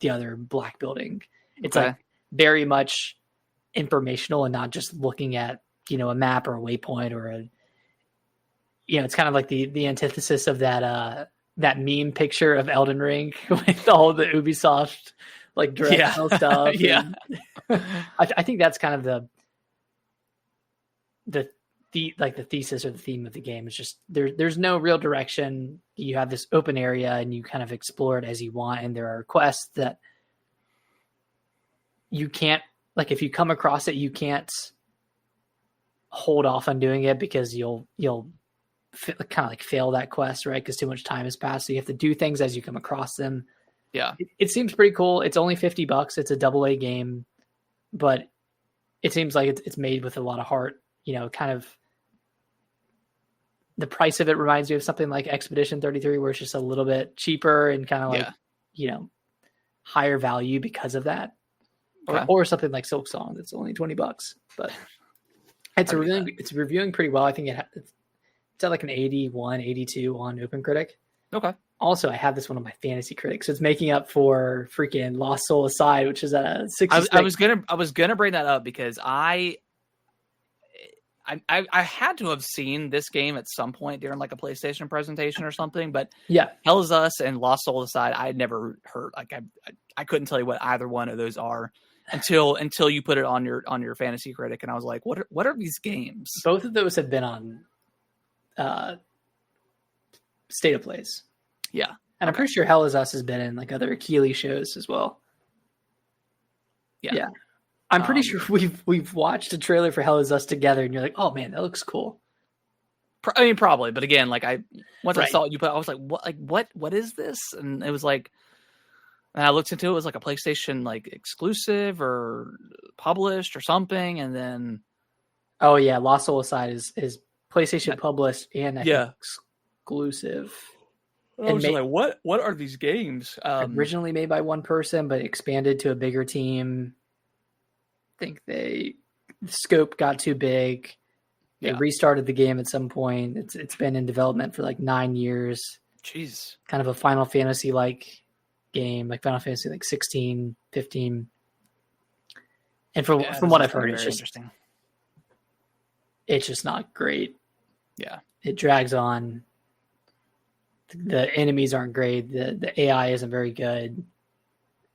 other black building. It's like very much informational and not just looking at, a map or a waypoint or it's kind of like the antithesis of that meme picture of Elden Ring with all the Ubisoft like directional stuff. Yeah. I think that's kind of the thesis or the theme of the game is just there's no real direction. You have this open area and you kind of explore it as you want. And there are quests that you can't, like, if you come across it, you can't hold off on doing it because you'll kind of like fail that quest, right? Because too much time has passed. So you have to do things as you come across them. Yeah. It seems pretty cool. It's only $50. It's a AA game, but it seems like it's made with a lot of heart, kind of the price of it reminds me of something like Expedition 33, where it's just a little bit cheaper and kind of like, higher value because of that. Or something like Silksong that's only $20, but it's reviewing pretty well. I think it's at like an 81, 82 on OpenCritic. Okay. Also, I have this one on my Fantasy Critic, so it's making up for freaking Lost Soul Aside, which is at a 66. I was gonna bring that up because I had to have seen this game at some point during like a PlayStation presentation or something. But Hell Is Us and Lost Soul Aside, I had never heard. Like I couldn't tell you what either one of those are until you put it on your Fantasy Critic, and I was like, what are these games? Both of those have been on State of Plays. Yeah. And I'm pretty sure Hell Is Us has been in like other Keeley shows as well. Yeah. I'm pretty sure we've watched a trailer for Hell Is Us together and you're like, oh man, that looks cool. I mean, probably, but again, like I saw it, I was like, what is this? And it was like, and I looked into it, was like a PlayStation like exclusive or published or something, and then oh yeah, Lost Soul Aside is PlayStation published and exclusive. I was like, what are these games? Originally made by one person, but expanded to a bigger team. I think the scope got too big. They restarted the game at some point. It's been in development for like 9 years. Jeez. Kind of a Final Fantasy like game, like Final Fantasy like 16, 15. And from what I've heard, it's just interesting. It's just not great. Yeah. It drags on. The enemies aren't great. The AI isn't very good.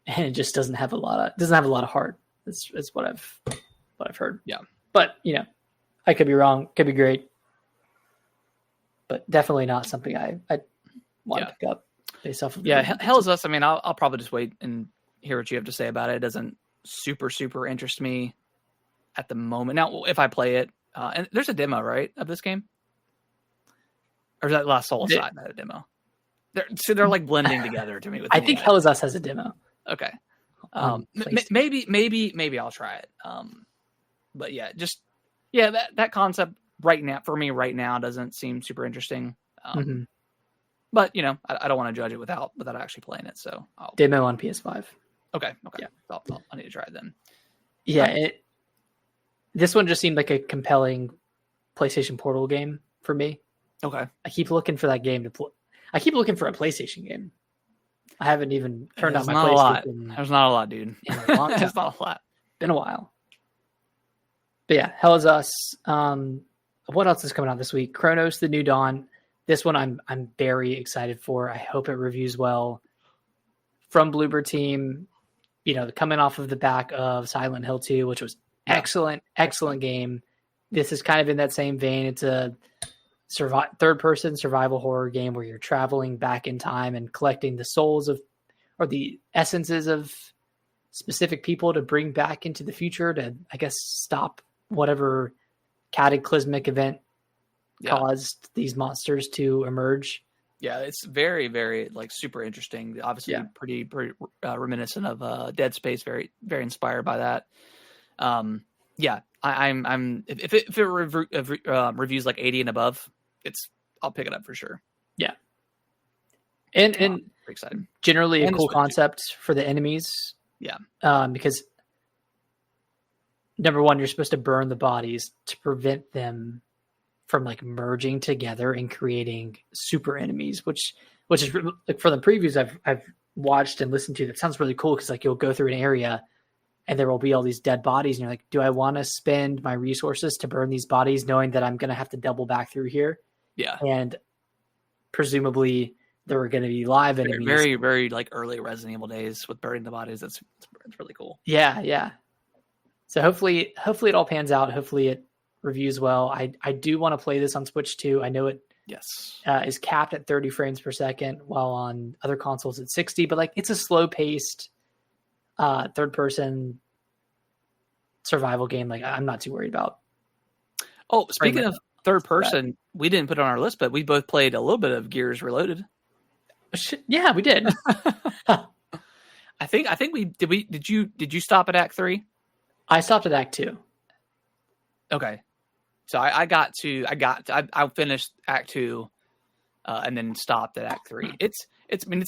And it just doesn't have a lot of heart. That's what I've heard. Yeah. But, I could be wrong. Could be great. But definitely not something I want to pick up. based off of Hell is Us. I mean, I'll probably just wait and hear what you have to say about it. It doesn't super interest me at the moment. Now, if I play it, and there's a demo, right, of this game? Or is that Last Soul side that a demo? They're like blending together to me. I think Hell is Us has a demo. Okay. Maybe I'll try it. But that concept right now doesn't seem super interesting. But I don't want to judge it without actually playing it. So demo on PS5. Okay. Yeah. I need to try it then. Yeah. This one just seemed like a compelling PlayStation Portal game for me. Okay. I keep looking for that game to play. I keep looking for a PlayStation game. I haven't even turned on my PlayStation. There's not a lot, dude. There's not a lot. Been a while. But yeah, Hell is Us. What else is coming out this week? Chronos: The New Dawn. This one I'm very excited for. I hope it reviews well. From Bloober Team, coming off of the back of Silent Hill 2, which was excellent game. This is kind of in that same vein. It's a third-person survival horror game where you're traveling back in time and collecting the souls or the essences of specific people to bring back into the future to, I guess, stop whatever cataclysmic event caused these monsters to emerge. Yeah, it's very, very super interesting. Obviously, pretty reminiscent of Dead Space. Very, very inspired by that. I'm if it reviews like 80 and above, I'll pick it up for sure. Yeah, and pretty excited. Generally a cool concept for the enemies. Yeah, because number one, you're supposed to burn the bodies to prevent them from merging together and creating super enemies, which is for the previews I've watched and listened to. That sounds really cool because you'll go through an area and there will be all these dead bodies and you're like, do I want to spend my resources to burn these bodies knowing that I'm going to have to double back through here? Yeah. And presumably there were going to be live enemies. Very, very early Resident Evil days with burning the bodies. It's really cool. Yeah. So hopefully it all pans out. Hopefully it reviews well. I do want to play this on Switch too. I know it is capped at 30 frames per second, while on other consoles it's 60. But it's a slow paced third person survival game. I'm not too worried about. Oh, speaking of third person, we didn't put it on our list, but we both played a little bit of Gears Reloaded. Yeah, we did. I think we did. Did you stop at Act 3? I stopped at Act 2. Okay. So I finished Act 2 and then stopped at Act 3. It's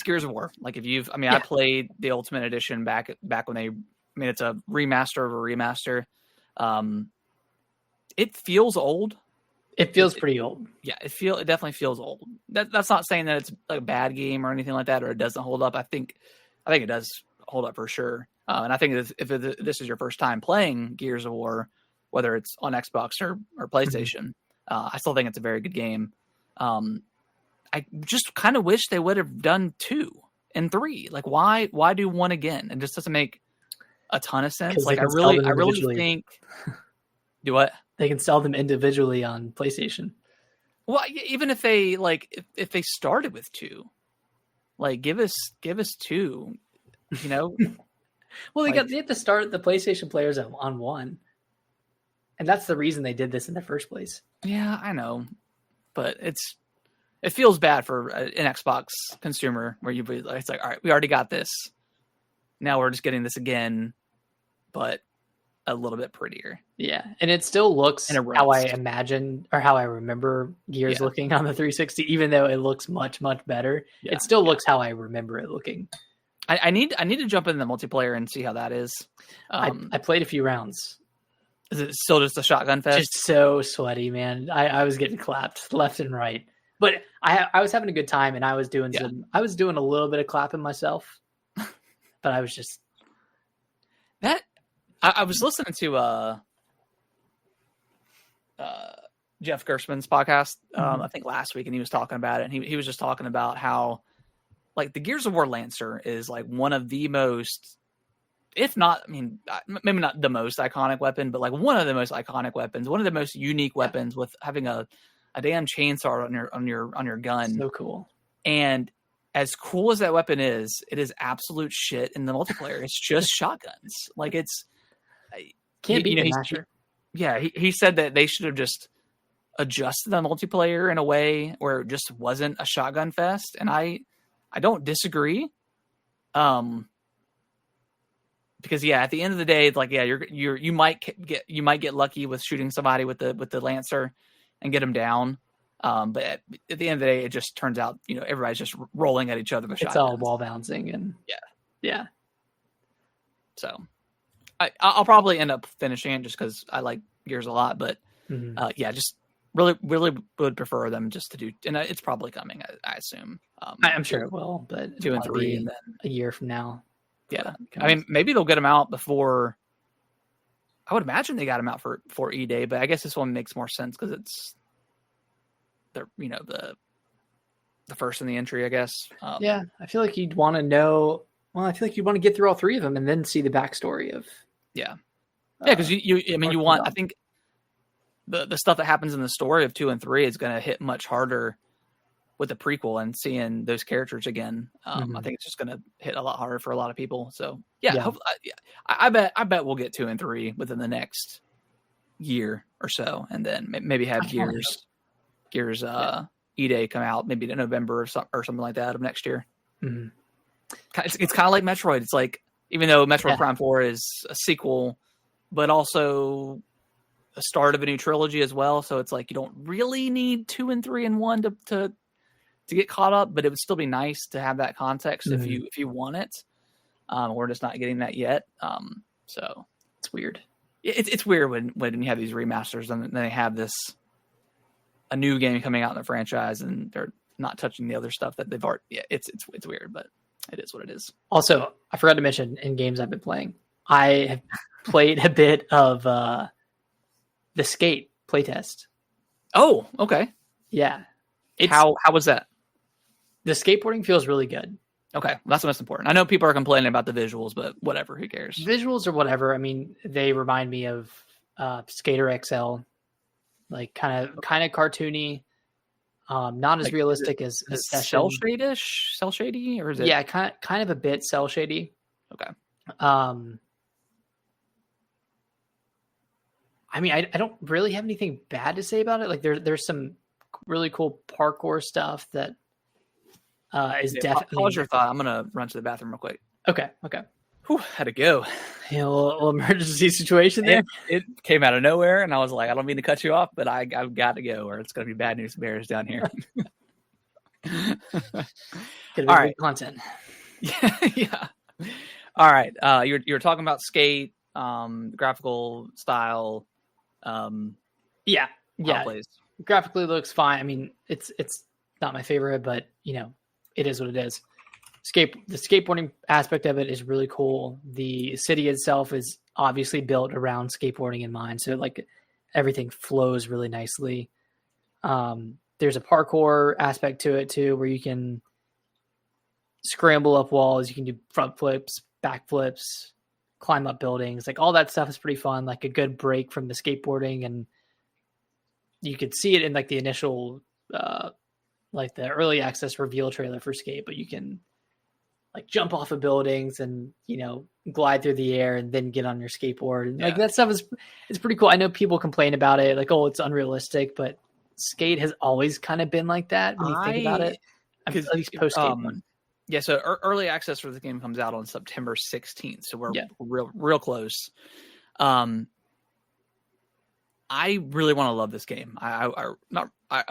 Gears of War. I played the Ultimate Edition back when it's a remaster of a remaster. It feels old. It feels pretty old. Yeah, it definitely feels old. That's not saying that it's a bad game or anything like that, or it doesn't hold up. I think it does hold up for sure. And I think if this is your first time playing Gears of War, whether it's on Xbox or PlayStation, I still think it's a very good game. I just kind of wish they would have done 2 and 3. Why do 1 again? It just doesn't make a ton of sense. I really think. Do what? They can sell them individually on PlayStation. Well, even if they if they started with 2, give us 2. Well, they have to start the PlayStation players on 1. And that's the reason they did this in the first place. Yeah, I know. But it feels bad for an Xbox consumer where it's all right, we already got this. Now we're just getting this again, but a little bit prettier. Yeah, and it still looks how I imagine or how I remember Gears looking on the 360, even though it looks much, much better. Yeah. It still looks how I remember it looking. I need to jump in the multiplayer and see how that is. I played a few rounds. Is it still just a shotgun fest? Just so sweaty, man. I was getting clapped left and right. But I was having a good time, and I was doing a little bit of clapping myself. But I was just I was listening to Jeff Gershman's podcast I think last week, and he was talking about it, and he was just talking about how the Gears of War Lancer is one of the most, if not, maybe not the most iconic weapon, but one of the most iconic weapons, one of the most unique weapons, with having a damn chainsaw on your gun. So cool. And as cool as that weapon is, it is absolute shit in the multiplayer. It's just shotguns. Like it's can't be the Masher. He said that they should have just adjusted the multiplayer in a way where it just wasn't a shotgun fest, and I don't disagree. Because at the end of the day, like you might get lucky with shooting somebody with the Lancer and get them down. But at the end of the day, it just turns out everybody's just rolling at each other with shotguns. It's all wall bouncing and yeah. So I'll probably end up finishing it just because I like Gears a lot. But just really would prefer them just to do, and it's probably coming. I assume. I'm sure it will, but 2 and 3, and then a year from now. Yeah, I mean, maybe they'll get them out before. I would imagine they got them out for E-Day, but I guess this one makes more sense because it's the first in the entry, I guess. I feel like you'd want to know. Well, I feel like you'd want to get through all 3 of them and then see the backstory of. Because you want. I think the stuff that happens in the story of 2 and 3 is going to hit much harder with the prequel and seeing those characters again. I think it's just going to hit a lot harder for a lot of people. So I bet we'll get 2 and 3 within the next year or so, and then maybe have Gears E-Day come out maybe in November or something like that of next year. It's kind of like Metroid. It's like, even though Metroid Prime 4 is a sequel, but also a start of a new trilogy as well. So it's like you don't really need 2 and 3 and 1 to get caught up, but it would still be nice to have that context if you want it. We're just not getting that yet. So it's weird. It's weird when you have these remasters and then they have a new game coming out in the franchise and they're not touching the other stuff that they've already. Yeah, it's weird, but it is what it is. Also, I forgot to mention in games I've been playing, I have played a bit of the Skate playtest. Oh, okay. Yeah. How was that? The skateboarding feels really good. Okay, that's the most important. I know people are complaining about the visuals, but whatever, who cares? Visuals or whatever. I mean, they remind me of Skater XL, like kind of cartoony, not as like, realistic as cell shady, or is it? Yeah, kind of a bit cell shady. Okay. I mean, I don't really have anything bad to say about it. Like there's some really cool parkour stuff that is definitely. Pause your thought. I'm gonna run to the bathroom real quick. Okay. Whew, had to go. Yeah, a little emergency situation there. It came out of nowhere, and I was like, I don't mean to cut you off, but I've got to go, or it's gonna be bad news bears down here. All right, content. Yeah. All right. You're talking about Skate, graphical style. Yeah. Plays. Graphically looks fine. I mean, it's not my favorite, but it is what it is. The skateboarding aspect of it is really cool. The city itself is obviously built around skateboarding in mind, so like everything flows really nicely. There's a parkour aspect to it too, where you can scramble up walls, you can do front flips, back flips, climb up buildings. Like all that stuff is pretty fun. Like a good break from the skateboarding, and you could see it in like the initial, like the early access reveal trailer for Skate, but you can like jump off of buildings and, glide through the air and then get on your skateboard. And like that stuff it's pretty cool. I know people complain about it, like, oh, it's unrealistic, but Skate has always kind of been like that when you think about it. At least post Skate one. Yeah, so early access for the game comes out on September 16th, so we're real close. I really want to love this game. I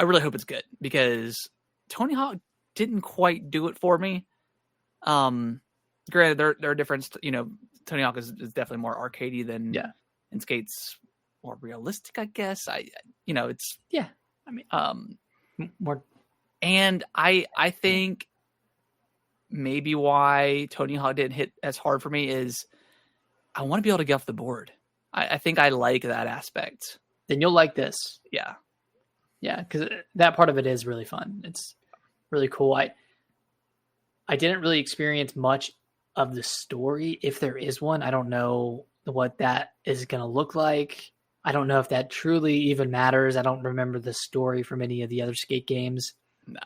really hope it's good, because Tony Hawk didn't quite do it for me. Granted, there are different. Tony Hawk is definitely more arcadey than and Skate's more realistic, I guess. It's I mean, more, and I think maybe why Tony Hawk didn't hit as hard for me is I want to be able to get off the board. I think I like that aspect. Then you'll like this. Yeah, because that part of it is really fun. It's really cool. I didn't really experience much of the story, if there is one. I don't know what that is going to look like. I don't know if that truly even matters. I don't remember the story from any of the other Skate games. No.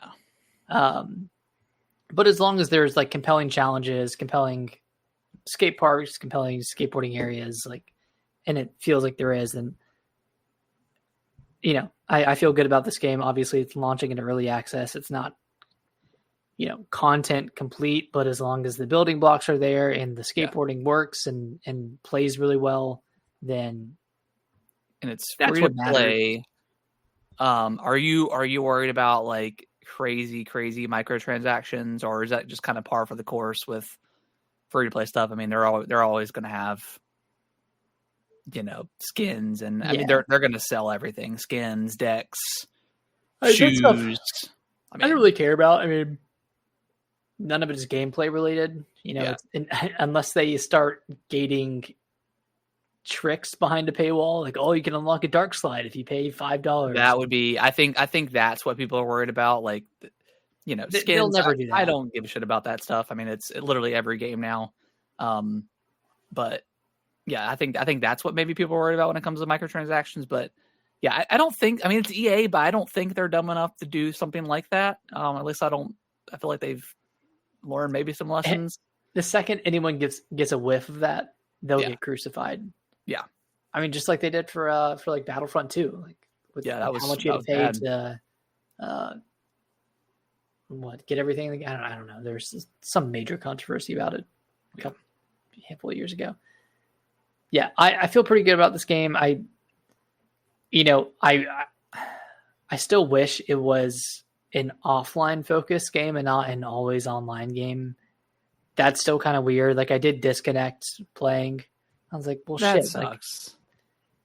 But as long as there's like compelling challenges, compelling skate parks, compelling skateboarding areas, like, and it feels like there is, then, you know, I feel good about this game. Obviously, it's launching into early access. It's not, you know, content complete, but as long as the building blocks are there and the skateboarding works and plays really well, then and it's that's free what to matters. play. Are you worried about like crazy microtransactions, or is that just kind of par for the course with free to play stuff? I mean, they're always going to have, you know, skins, and I mean they're going to sell everything: skins, decks, shoes. I don't really care about. I mean, none of it is gameplay related, you know, unless they start gating tricks behind a paywall, like, oh, you can unlock a dark slide if you pay $5. That would be, I think that's what people are worried about. Like, you know, skins. They'll never do that. I don't give a shit about that stuff. I mean, it's literally every game now. But yeah, I think that's what maybe people are worried about when it comes to microtransactions. But yeah, I don't think, I mean, it's EA, but I don't think they're dumb enough to do something like that. At least I feel like they've learned maybe some lessons. The second anyone gets a whiff of that, they'll get crucified. Yeah. I mean, just like they did for like Battlefront 2, like with how much you had to pay to get everything. I don't know. There's some major controversy about it a handful of years ago. Yeah, I feel pretty good about this game. I still wish it was an offline focused game and not an always online game. That's still kind of weird. Like, I did disconnect playing. I was like, well, that shit. Sucks. Like,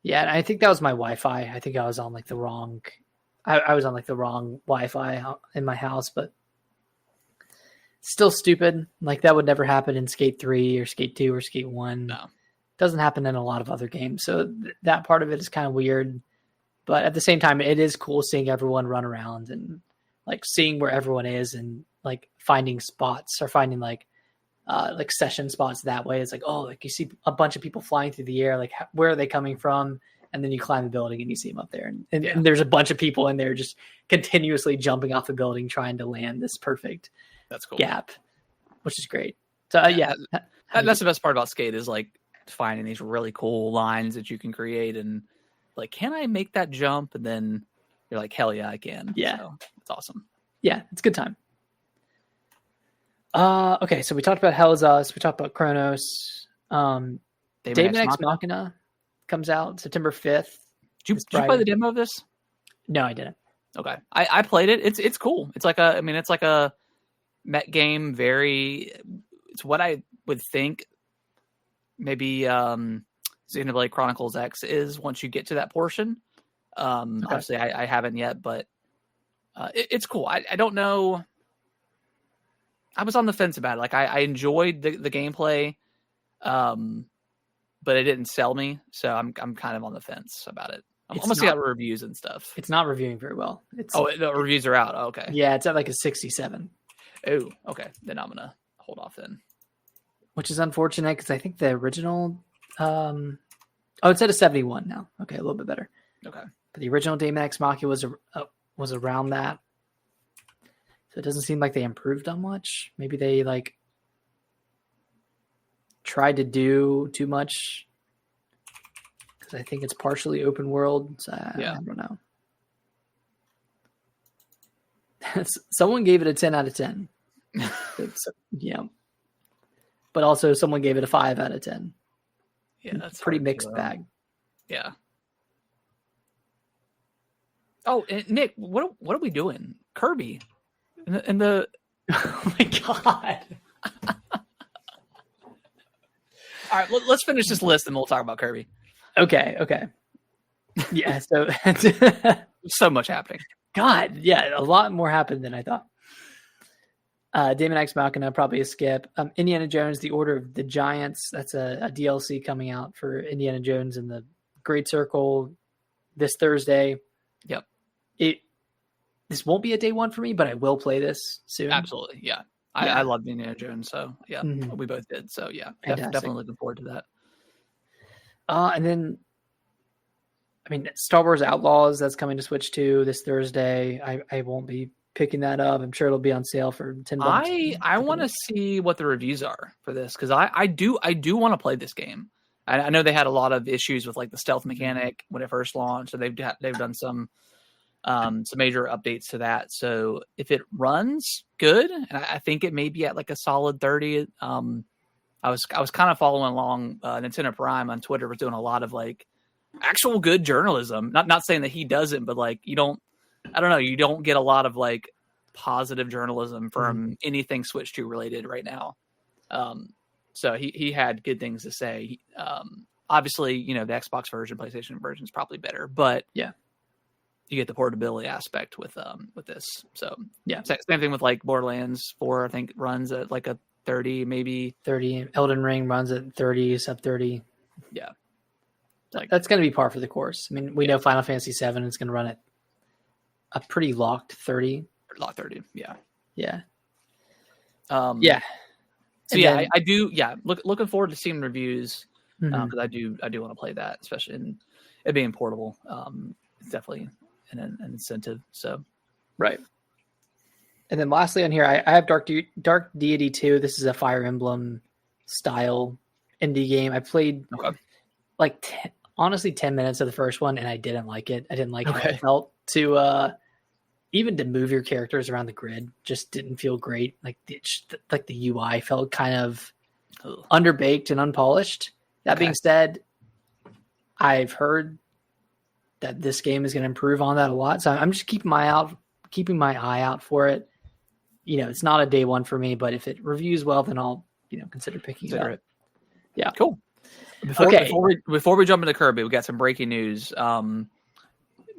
yeah, and I think that was my Wi-Fi. I think I was on like the wrong. I was on like the wrong Wi-Fi in my house, but still stupid. Like, that would never happen in Skate 3 or Skate 2 or Skate 1. No. Doesn't happen in a lot of other games. So that part of it is kind of weird. But at the same time, it is cool seeing everyone run around and like seeing where everyone is and like finding spots or finding like session spots that way. It's like, oh, like you see a bunch of people flying through the air. Like, where are they coming from? And then you climb the building and you see them up there. And there's a bunch of people in there just continuously jumping off the building, trying to land this perfect gap, which is great. So that's the best part about Skate is like finding these really cool lines that you can create and like, can I make that jump? And then you're like, hell yeah, I can. Yeah. So it's awesome. Yeah, it's a good time. Okay, so we talked about Hell Is Us. We talked about Chronos. Daemon X Machina comes out September 5th. Did you play the demo of this? No, I didn't. Okay. I played it. It's cool. It's like a mech game. It's what I would think maybe Xenoblade Chronicles X is once you get to that portion. Obviously I haven't yet, but it's cool. I don't know. I was on the fence about it. Like, I enjoyed the gameplay, but it didn't sell me. So I'm kind of on the fence about it. I'm almost got reviews and stuff. It's not reviewing very well. The reviews are out. Oh, okay. Yeah, it's at like a 67. Oh, okay. Then I'm gonna hold off then. Which is unfortunate because I think the original. It's at a 71 now. Okay, a little bit better. Okay, but the original Daemon X Machina was around that. So it doesn't seem like they improved on much. Maybe they like tried to do too much because I think it's partially open world. So I don't know. Someone gave it a 10 out of 10. Yeah. But also someone gave it a 5 out of 10. Yeah, that's pretty mixed bag. Yeah. Oh, and Nick, what are we doing? Kirby. And the oh my god! All right, let's finish this list and we'll talk about Kirby. Okay. Yeah, so so much happening. God, yeah, a lot more happened than I thought. Daemon X Machina, probably a skip. Indiana Jones: The Order of the Giants. That's a DLC coming out for Indiana Jones and the Great Circle this Thursday. Yep. This won't be a day one for me, but I will play this soon. Absolutely, yeah. I love Indiana Jones, so yeah, we both did. So yeah, definitely looking forward to that. And then, I mean, Star Wars Outlaws, that's coming to Switch 2 this Thursday. I won't be picking that up. I'm sure it'll be on sale for $10. I want to see what the reviews are for this because I do want to play this game. I know they had a lot of issues with like the stealth mechanic when it first launched, so they've done some major updates to that. So if it runs good, and I think it may be at like a solid 30. I was kind of following along. Nintendo Prime on Twitter was doing a lot of like actual good journalism. Not saying that he doesn't, but like you don't get a lot of like positive journalism from anything Switch 2 related right now. So he had good things to say. Obviously, the Xbox version, PlayStation version is probably better, but yeah, you get the portability aspect with this. So yeah, same thing with like Borderlands 4. I think runs at like a 30, maybe 30. Elden Ring runs at 30, sub 30. Yeah, like that's going to be par for the course. I mean, we know Final Fantasy 7 is going to run at a pretty locked 30. Locked 30. Yeah. Yeah. Yeah. So then, I do. Yeah, looking forward to seeing reviews because I do want to play that, especially in it being portable. It's definitely an incentive. So right. And then lastly on here, I have Dark Deity 2. This is a Fire Emblem style indie game. I played honestly 10 minutes of the first one, and I didn't like it. I didn't like how it felt to even to move your characters around the grid. Just didn't feel great. Like the UI felt kind of underbaked and unpolished. That being said, I've heard that this game is going to improve on that a lot. So I'm just keeping my eye out for it. It's not a day one for me, but if it reviews well, then I'll, consider picking it up. Yeah. Cool. Before we jump into Kirby, we got some breaking news.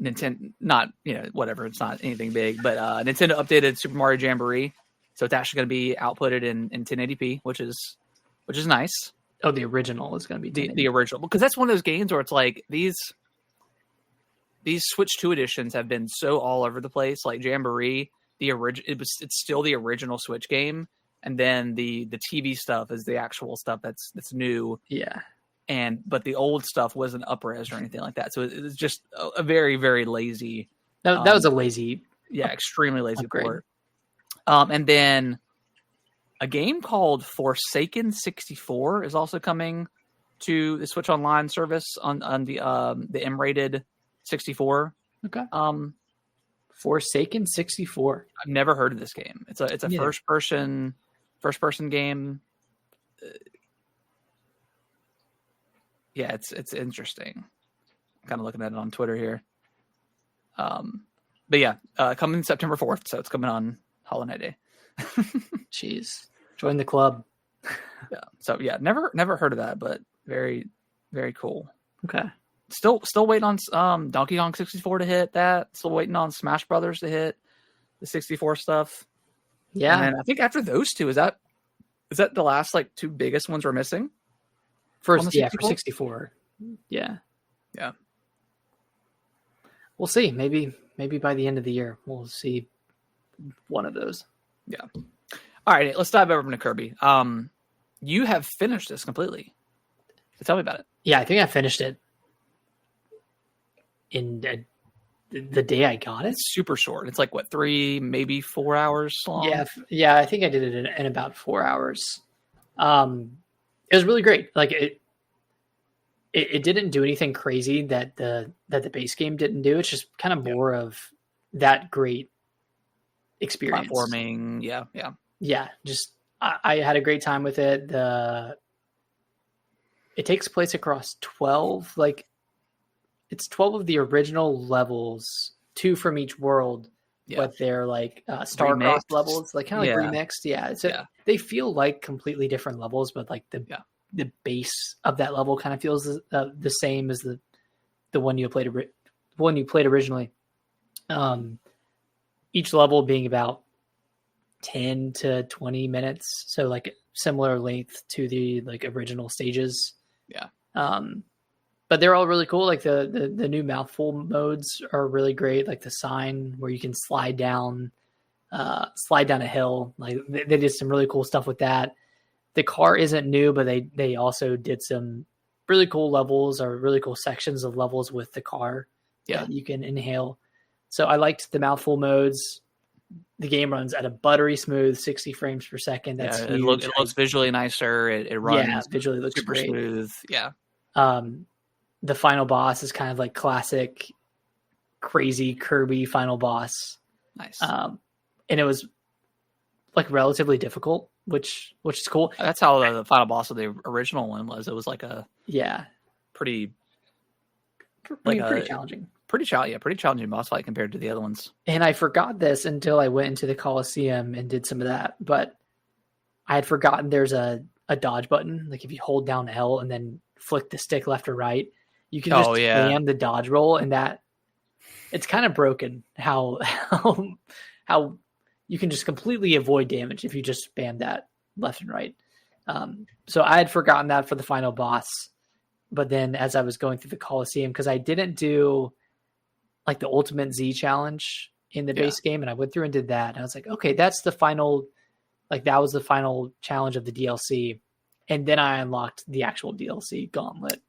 Nintendo, not, whatever. It's not anything big, but Nintendo updated Super Mario Jamboree. So it's actually going to be outputted in 1080p, which is nice. Oh, the original is going to be the original, because that's one of those games where it's like these Switch 2 editions have been so all over the place. Like Jamboree, it's still the original Switch game, and then the TV stuff is the actual stuff that's new. Yeah. But the old stuff wasn't up-res or anything like that. So it was just a very, very lazy. That was a lazy. Yeah, extremely lazy upgrade. port. And then a game called Forsaken 64 is also coming to the Switch Online service on the M-rated 64. Okay. Forsaken 64. I've never heard of this game. It's a first person game. Yeah, it's interesting. I'm kind of looking at it on Twitter here. But yeah, coming September 4th, so it's coming on Holiday Day. Jeez, join the club. Yeah. So yeah, never heard of that, but very, very cool. Okay. Still waiting on Donkey Kong 64 to hit that. Still waiting on Smash Brothers to hit the 64 stuff. Yeah. And I think after those two, is that the last like two biggest ones we're missing? For 64. Yeah. Yeah. We'll see. Maybe by the end of the year we'll see one of those. Yeah. All right, let's dive over into Kirby. You have finished this completely. So tell me about it. Yeah, I think I finished it in the day I got it. It's super short. It's like 3, maybe 4 hours long. Yeah. I think I did it in about 4 hours. It was really great. Like it didn't do anything crazy that the base game didn't do. It's just kind of more of that great experience. Platforming. Yeah. Just I had a great time with it. It takes place across 12. Like it's 12 of the original levels, 2 from each world. Yeah. But they're like Starcross levels, like kind of like remixed. Yeah. So they feel like completely different levels, but like the base of that level kind of feels the same as the one you played originally. Each level being about 10 to 20 minutes, so like similar length to the like original stages. Yeah. But they're all really cool. Like the new mouthful modes are really great. Like the sign where you can slide down a hill. Like they did some really cool stuff with that. The car isn't new, but they also did some really cool levels or really cool sections of levels with the car that you can inhale. So I liked the mouthful modes. the game runs at a buttery smooth 60 frames per second. That's huge. It looks visually nicer. It runs visually looks super great. smooth. Yeah. The final boss is kind of like classic crazy Kirby final boss. Nice. And it was like relatively difficult, which is cool. That's how the final boss of the original one was. It was like a pretty challenging. Pretty challenging boss fight compared to the other ones. And I forgot this until I went into the Coliseum and did some of that, but I had forgotten there's a dodge button. Like if you hold down L and then flick the stick left or right, you can just spam the dodge roll, and that it's kind of broken how you can just completely avoid damage if you just spam that left and right. So I had forgotten that for the final boss, but then as I was going through the Coliseum, because I didn't do like the Ultimate Z challenge in the base game, and I went through and did that, and I was like, okay, that's the final, like that was the final challenge of the DLC, and then I unlocked the actual DLC Gauntlet.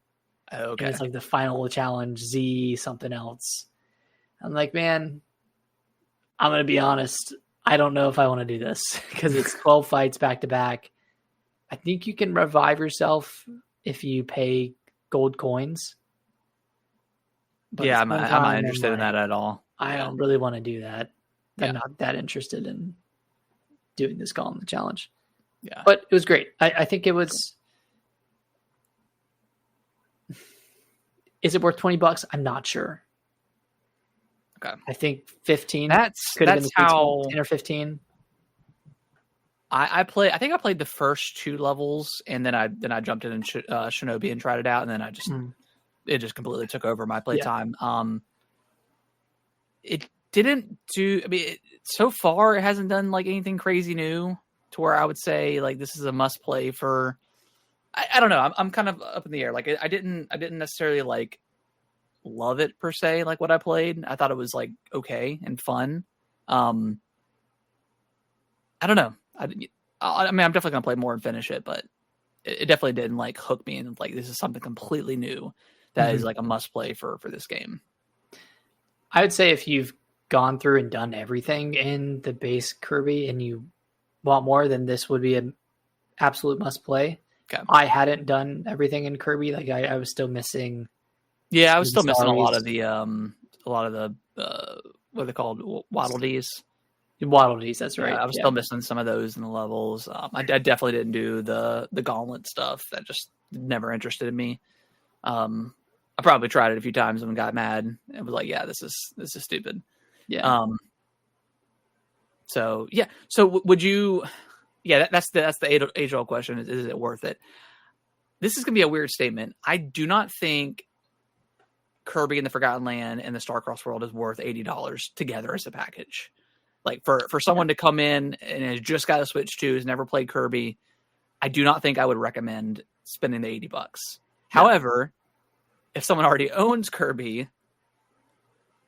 Okay, and it's like the final challenge Z something else. I'm like, man, I'm gonna be honest, I don't know if I want to do this because it's 12 fights back to back. I think you can revive yourself if you pay gold coins. But I'm not interested in that at all. I don't really want to do that. I'm not that interested in doing this Gauntlet challenge. Yeah. But it was great. I think it was... Is it worth $20? I'm not sure. Okay. I think 15. That's how 10 or 15. I think I played the first 2 levels, and then I jumped in Shinobi and tried it out, and then I just it just completely took over my playtime. It didn't do. I mean, so far it hasn't done like anything crazy new to where I would say like this is a must play for. I don't know. I'm kind of up in the air. Like I didn't necessarily like love it per se. Like what I played, I thought it was like okay and fun. I don't know. I mean, I'm definitely gonna play more and finish it, but it definitely didn't like hook me and like this is something completely new that is like a must play for this game. I would say if you've gone through and done everything in the base Kirby and you want more, then this would be an absolute must play. Okay. I hadn't done everything in Kirby. Like I was still missing. Yeah, I was still missing a lot of the what are they called? Waddle Dees. Waddle Dees, that's right. Yeah, I was still missing some of those in the levels. I definitely didn't do the Gauntlet stuff. That just never interested in me. I probably tried it a few times and got mad and was like, "Yeah, this is stupid." Yeah. So yeah. So would you? Yeah, that's the age-old question: is it worth it? This is gonna be a weird statement. I do not think Kirby and the Forgotten Land and the Starcross World is worth $80 together as a package. Like for someone to come in and has just got a Switch 2, has never played Kirby, I do not think I would recommend spending the $80. Yeah. However, if someone already owns Kirby,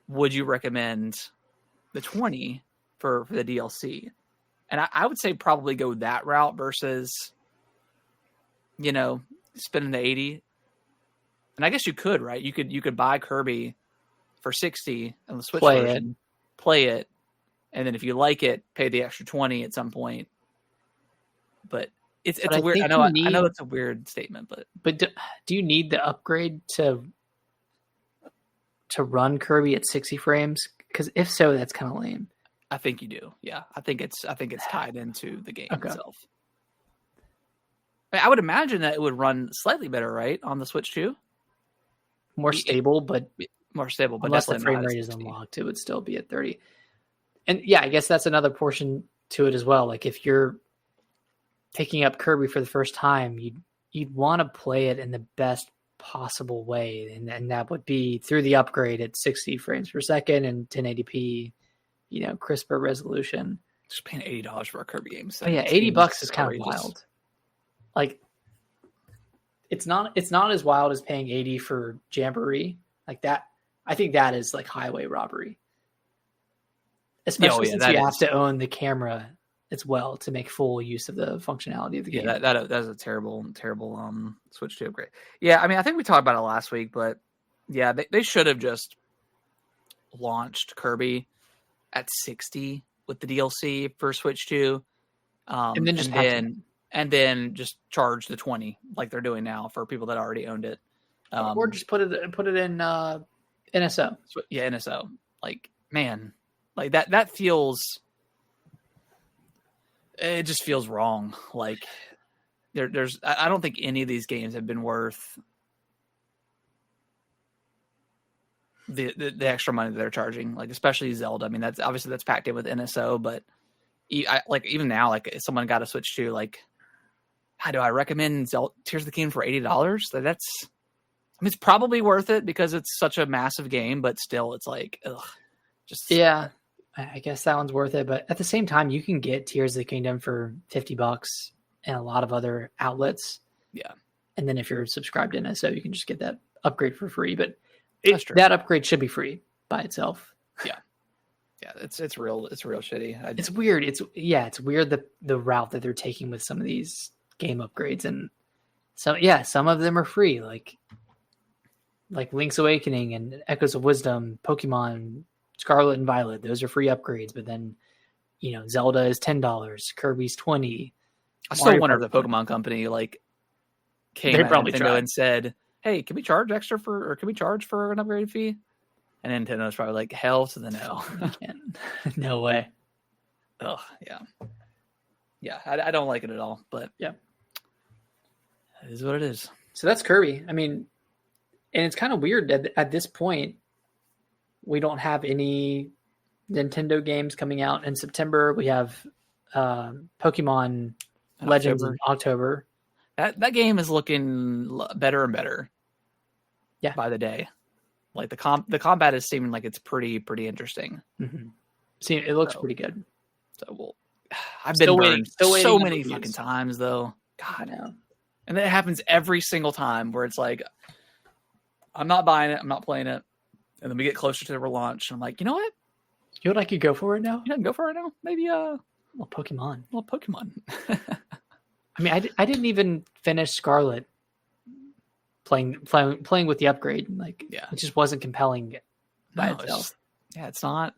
would you recommend the 20 for the DLC? And I would say probably go that route versus, spending the 80. And I guess you could, right? You could buy Kirby for 60 on the Switch version, play it, and then if you like it, pay the extra 20 at some point. But it's a weird. I know it's a weird statement, but do you need the upgrade to run Kirby at 60 frames? Because if so, that's kind of lame. I think you do. Yeah, I think it's tied into the game itself. I would imagine that it would run slightly better, right, on the Switch 2? More stable, but unless the frame rate is unlocked, it would still be at 30. And yeah, I guess that's another portion to it as well. Like if you're picking up Kirby for the first time, you'd want to play it in the best possible way, and that would be through the upgrade at 60 frames per second and 1080p, crisper resolution. Just paying $80 for a Kirby game. So yeah, $80 is kind of wild. Like it's not as wild as paying 80 for Jamboree. Like that, I think that is like highway robbery. Especially since you have to own the camera as well to make full use of the functionality of the game. Yeah, that's a terrible Switch 2 upgrade. Yeah, I mean, I think we talked about it last week, but yeah, they should have just launched Kirby at 60 with the DLC for Switch 2. And then just just charge the $20 like they're doing now for people that already owned it. Or just put it in NSO. Yeah, NSO. Like, man, like that feels. It just feels wrong. Like there's I don't think any of these games have been worth the extra money that they're charging. Like especially Zelda. I mean, that's packed in with NSO, but even now, like if someone got a Switch 2, like how do I recommend Zelda Tears of the Kingdom for $80? That's it's probably worth it because it's such a massive game, but still, it's like, ugh, just yeah. I guess that one's worth it, but at the same time, you can get Tears of the Kingdom for $50 and a lot of other outlets. Yeah, and then if you're subscribed to NSO, you can just get that upgrade for free. But that upgrade should be free by itself. Yeah, it's real shitty. It's weird. It's weird the route that they're taking with some of these game upgrades, and so some of them are free, like Link's Awakening and Echoes of Wisdom, Pokemon Scarlet and Violet. Those are free upgrades, but then Zelda is $10, Kirby's $20. I still wonder if the Pokemon company came at Nintendo and said, "Hey, can we charge extra or can we charge for an upgrade fee?" And Nintendo's probably like, "Hell to the no, no way." Oh yeah. I don't like it at all, but yeah, it is what it is. So that's Kirby. I mean, and it's kind of weird that at this point we don't have any Nintendo games coming out in September. We have Pokemon Legends in October. That game is looking better and better. Yeah, by the day. Like the combat is seeming like it's pretty interesting. Mm-hmm. See, it looks pretty good. So I've been burned so many fucking times though. God, no. And it happens every single time where it's like, I'm not buying it, I'm not playing it, and then we get closer to the relaunch, and I'm like, you know what? I could go for it now. You know, go for it now. Maybe a little Pokemon. I mean, I didn't even finish Scarlet. Playing with the upgrade, it just wasn't compelling by itself. It's not.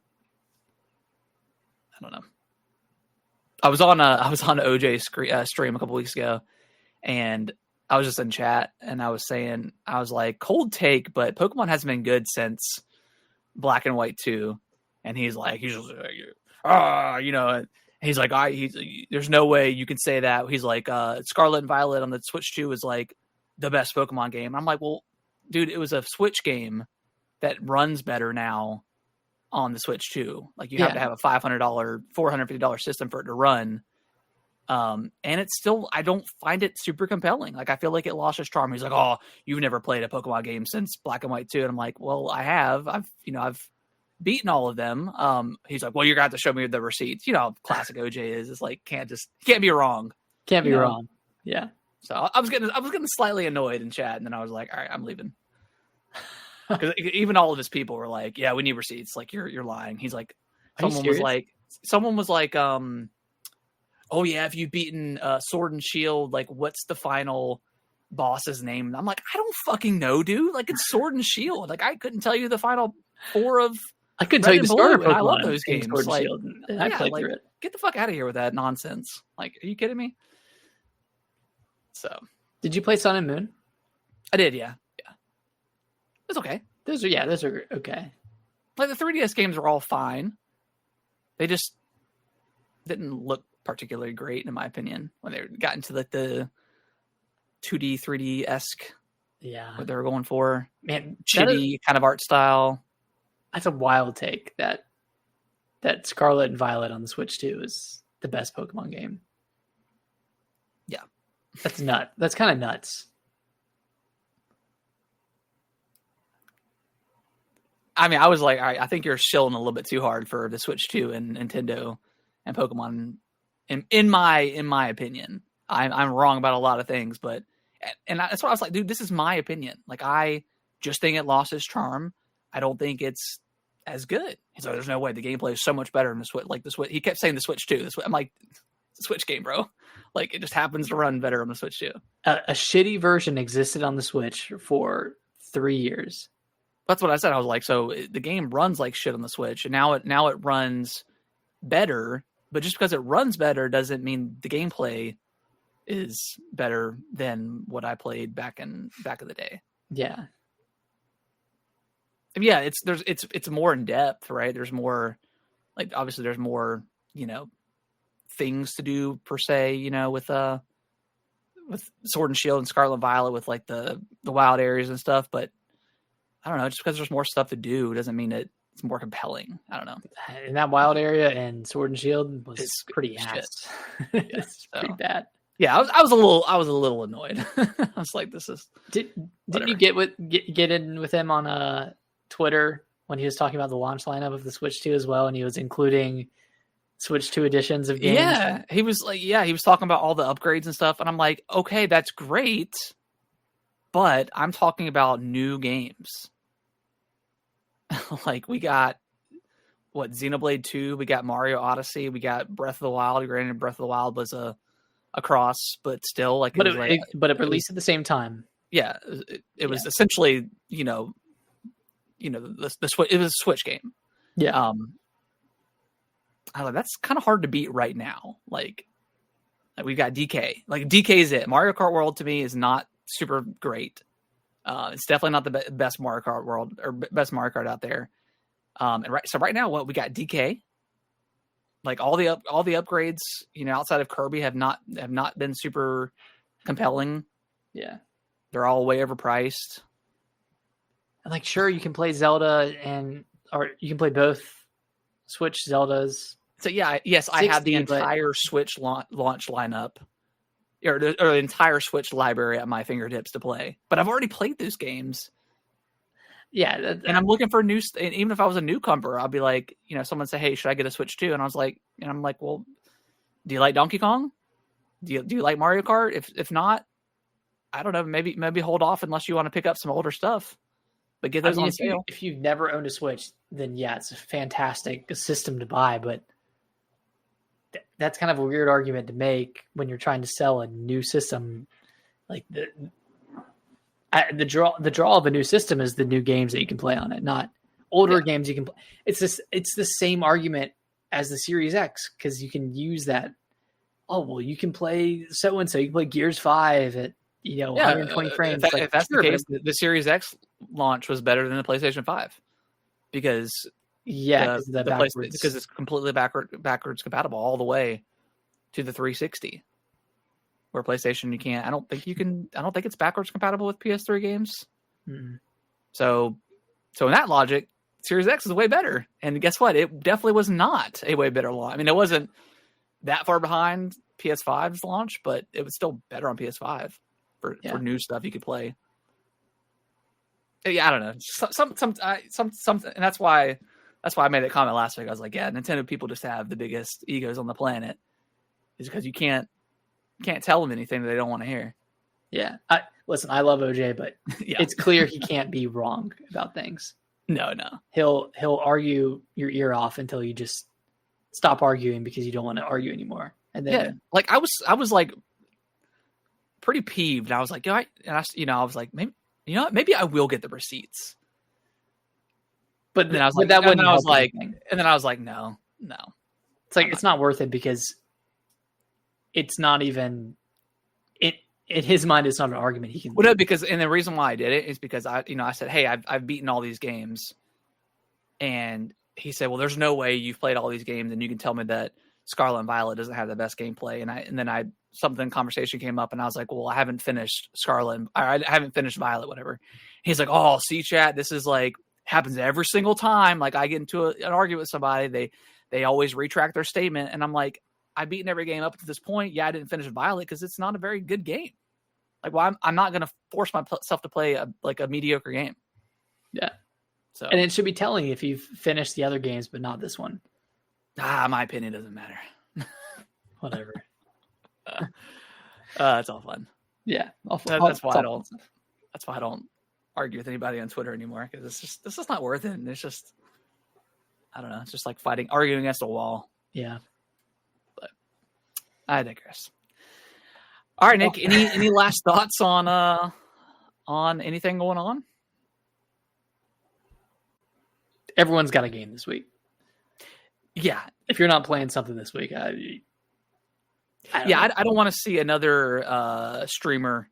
I don't know. I was on OJ's stream a couple weeks ago, and I was just in chat, and I was like, cold take, but Pokemon hasn't been good since Black and White 2, and he's like, he's like, there's no way you can say that. He's like, Scarlet and Violet on the Switch 2 is like the best Pokemon game. And I'm like, well, dude, it was a Switch game that runs better now on the Switch 2. Like you have to have a $500, $450 system for it to run. And it's still, I don't find it super compelling. Like I feel like it lost its charm. He's like, oh, you've never played a Pokemon game since Black and White 2. And I'm like, well, I have. I've beaten all of them. He's like, well, you're gonna have to show me the receipts. You know how classic OJ is. It's like can't be wrong. Can't be wrong. Yeah. So I was getting slightly annoyed in chat, and then I was like, all right, I'm leaving. Because even all of his people were like, yeah, we need receipts. Like you're lying. He's like, someone was like, oh yeah, if you've beaten Sword and Shield, like what's the final boss's name? And I'm like, I don't fucking know, dude. Like it's Sword and Shield. Like I couldn't tell you the final 4 of. I couldn't tell you the starter Pokemon. I love those games. Like, I played through it. Get the fuck out of here with that nonsense. Like, are you kidding me? So, did you play Sun and Moon? I did, yeah. It's okay. Those are okay. Like the 3DS games are all fine. They just didn't look particularly great, in my opinion, when they got into like the 2D, 3D-esque. Yeah, what they were going for. Man, chibi kind of art style. That's a wild take that Scarlet and Violet on the Switch 2 is the best Pokemon game. Yeah. That's nuts. That's kind of nuts. I mean, I was like, all right, I think you're shilling a little bit too hard for the Switch 2 and Nintendo and Pokemon. In my opinion, I'm wrong about a lot of things, but that's what I was like, dude, this is my opinion. Like, I just think it lost its charm. I don't think it's as good. He's like, there's no way the gameplay is so much better in the Switch. Like the Switch, he kept saying the Switch 2. I'm like, it's a Switch game, bro. Like it just happens to run better on the Switch 2. A shitty version existed on the Switch for 3 years. That's what I said. I was like, so the game runs like shit on the Switch, and now it runs better, but just because it runs better doesn't mean the gameplay is better than what I played back in the day. Yeah. Yeah, it's more in depth, right? There's more, like, obviously there's more, things to do per se, with Sword and Shield and Scarlet and Violet with like the wild areas and stuff, but I don't know, just because there's more stuff to do doesn't mean it's more compelling. I don't know. In that wild area and Sword and Shield was pretty ass. It's so, pretty bad. Yeah, I was a little annoyed. I was like, this is Didn't you get in with him on Twitter when he was talking about the launch lineup of the Switch 2 as well, and he was including Switch 2 editions of games? Yeah, he was talking about all the upgrades and stuff, and I'm like, okay, that's great, but I'm talking about new games. Like, we got Xenoblade 2, we got Mario Odyssey, we got Breath of the Wild. Granted, Breath of the Wild was a cross, but still, like, it released at the same time. Yeah, it was essentially, the Switch. It was a Switch game. Yeah. That's kind of hard to beat right now. Like we've got DK. Like, DK is it. Mario Kart World to me is not super great. It's definitely not the best Mario Kart World or best Mario Kart out there. So right now, what we got DK. Like, all the upgrades, outside of Kirby have not been super compelling. Yeah, they're all way overpriced. And like, sure, you can play Zelda or you can play both Switch Zeldas. So yes, I have the entire Switch launch lineup, or the entire Switch library at my fingertips to play. But I've already played those games. Yeah, and I'm looking for new. And even if I was a newcomer, I'd be like, someone say, "Hey, should I get a Switch 2?" And I'm like, well, do you like Donkey Kong? Do you like Mario Kart? If not, I don't know. Maybe hold off unless you want to pick up some older stuff. But get those on sale. If you've never owned a Switch, then yeah, it's a fantastic system to buy. But that's kind of a weird argument to make when you're trying to sell a new system. Like, the draw of a new system is the new games that you can play on it, not older games you can play. It's the same argument as the Series X, because you can use that. Oh, well, you can play so and so. You can play Gears 5 at 120 frames. If that's the case, the Series X launch was better than the PlayStation 5 because because it's completely backwards compatible all the way to the 360. Where PlayStation, you can't. I don't think it's backwards compatible with PS3 games. Mm-hmm. So in that logic, Series X is way better. And guess what? It definitely was not a way better launch. I mean, it wasn't that far behind PS5's launch, but it was still better on PS5 for new stuff you could play. Yeah, I don't know. Some, and that's why I made that comment last week. I was like, yeah, Nintendo people just have the biggest egos on the planet. Is because you can't tell them anything that they don't want to hear. Yeah. Listen, I love OJ, but it's clear he can't be wrong about things. No. He'll argue your ear off until you just stop arguing because you don't want to argue anymore. And then like I was like pretty peeved. I was like, I was like, maybe I will get the receipts. But then I was like, and then I was like, no. It's like, it's not worth it because it's not even it in his mind. It's not an argument he can. Well, no, because and the reason why I did it is because I said, hey, I've beaten all these games, and he said, well, there's no way you've played all these games and you can tell me that Scarlet and Violet doesn't have the best gameplay. And then conversation came up and I was like, well, I haven't finished Scarlet. I haven't finished Violet, whatever. He's like, oh, see, chat, this is like happens every single time. Like, I get into an argument with somebody, they always retract their statement, and I'm like, I've beaten every game up to this point. Yeah, I didn't finish Violet because it's not a very good game. Like, well, I'm not going to force myself to play a mediocre game. Yeah. So, and it should be telling if you've finished the other games, but not this one. My opinion doesn't matter. Whatever. It's all fun. Yeah. That's why I don't argue with anybody on Twitter anymore, because this is not worth it. And it's just, I don't know. It's just like arguing against a wall. Yeah. But I digress. All right, Nick, any last thoughts on anything going on? Everyone's got a game this week. Yeah. if you're not playing something this week, I don't want to see another streamer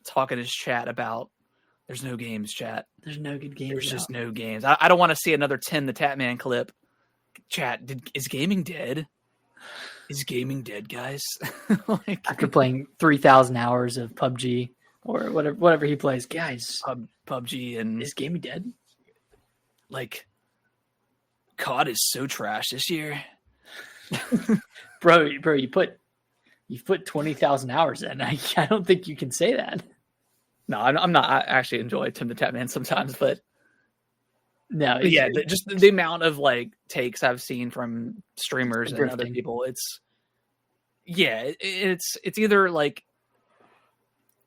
talk in his chat about there's no games, chat. There's no good games. There's just no games. I don't want to see another 10 the Tatman clip. Chat, is gaming dead? Is gaming dead, guys? After playing 3,000 hours of PUBG or whatever he plays, guys. PUBG and is gaming dead? Like, COD is so trash this year. bro, you've put 20,000 hours in. I don't think you can say that. No, I'm not. I actually enjoy Tim the Tatman sometimes, but no, yeah, just the amount of like takes I've seen from streamers and other people, it's either like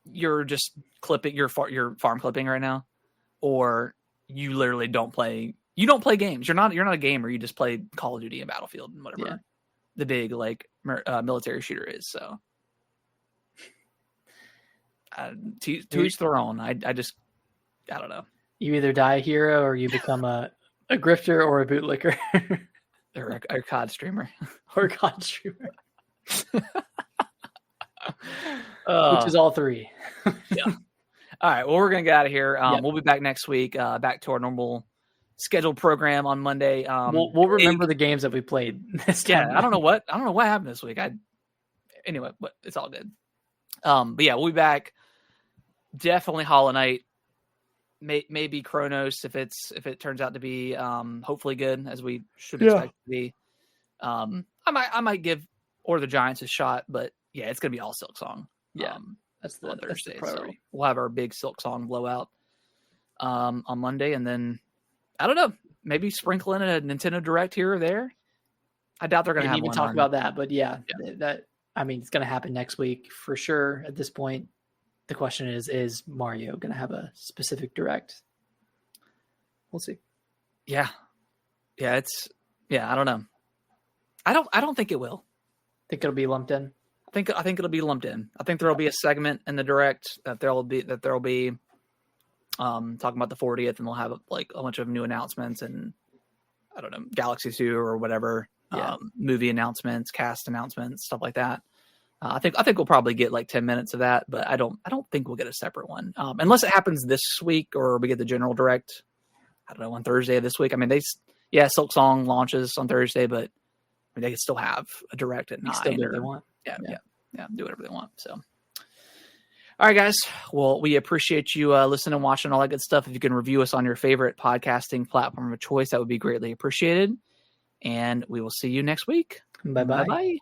you're just clipping your farm clipping right now, or you literally don't play. You don't play games. You're not a gamer. You just play Call of Duty and Battlefield and whatever the big like military shooter is. So to each their own. I don't know. You either die a hero or you become a grifter or a bootlicker. Or a COD streamer. Or a COD streamer. Which is all three. Yeah. All right. Well, we're going to get out of here. We'll be back next week, back to our normal scheduled program on Monday. We'll remember the games that we played this time. Yeah, I don't know what happened this week. Anyway, but it's all good. But yeah, we'll be back. Definitely Hollow Knight. Maybe Chronos if it turns out to be hopefully good as we should expect it to be. I might give Or the Giants a shot, but yeah, it's gonna be all Silksong. Yeah, that's the Thursday. That's the so we'll have our big Silksong blowout on Monday, and then I don't know, maybe sprinkle in a Nintendo Direct here or there. I doubt they're gonna have even one talk about that, but that I mean, it's gonna happen next week for sure. At this point, the question is Mario gonna have a specific Direct? We'll see. Yeah. I don't know. I don't think it will. Think it'll be lumped in? I think it'll be lumped in. I think there'll be a segment in the Direct that there'll be talking about the 40th, and they'll have like a bunch of new announcements and I don't know, Galaxy 2 or whatever, movie announcements, cast announcements, stuff like that. I think we'll probably get like 10 minutes of that, but I don't think we'll get a separate one unless it happens this week or we get the general Direct. I don't know, on Thursday of this week. I mean, Silksong launches on Thursday, but I mean, they can still have a Direct at 9. Still do what they want. Yeah, do whatever they want. So, all right, guys. Well, we appreciate you listening and watching all that good stuff. If you can review us on your favorite podcasting platform of choice, that would be greatly appreciated. And we will see you next week. Bye-bye. Bye-bye.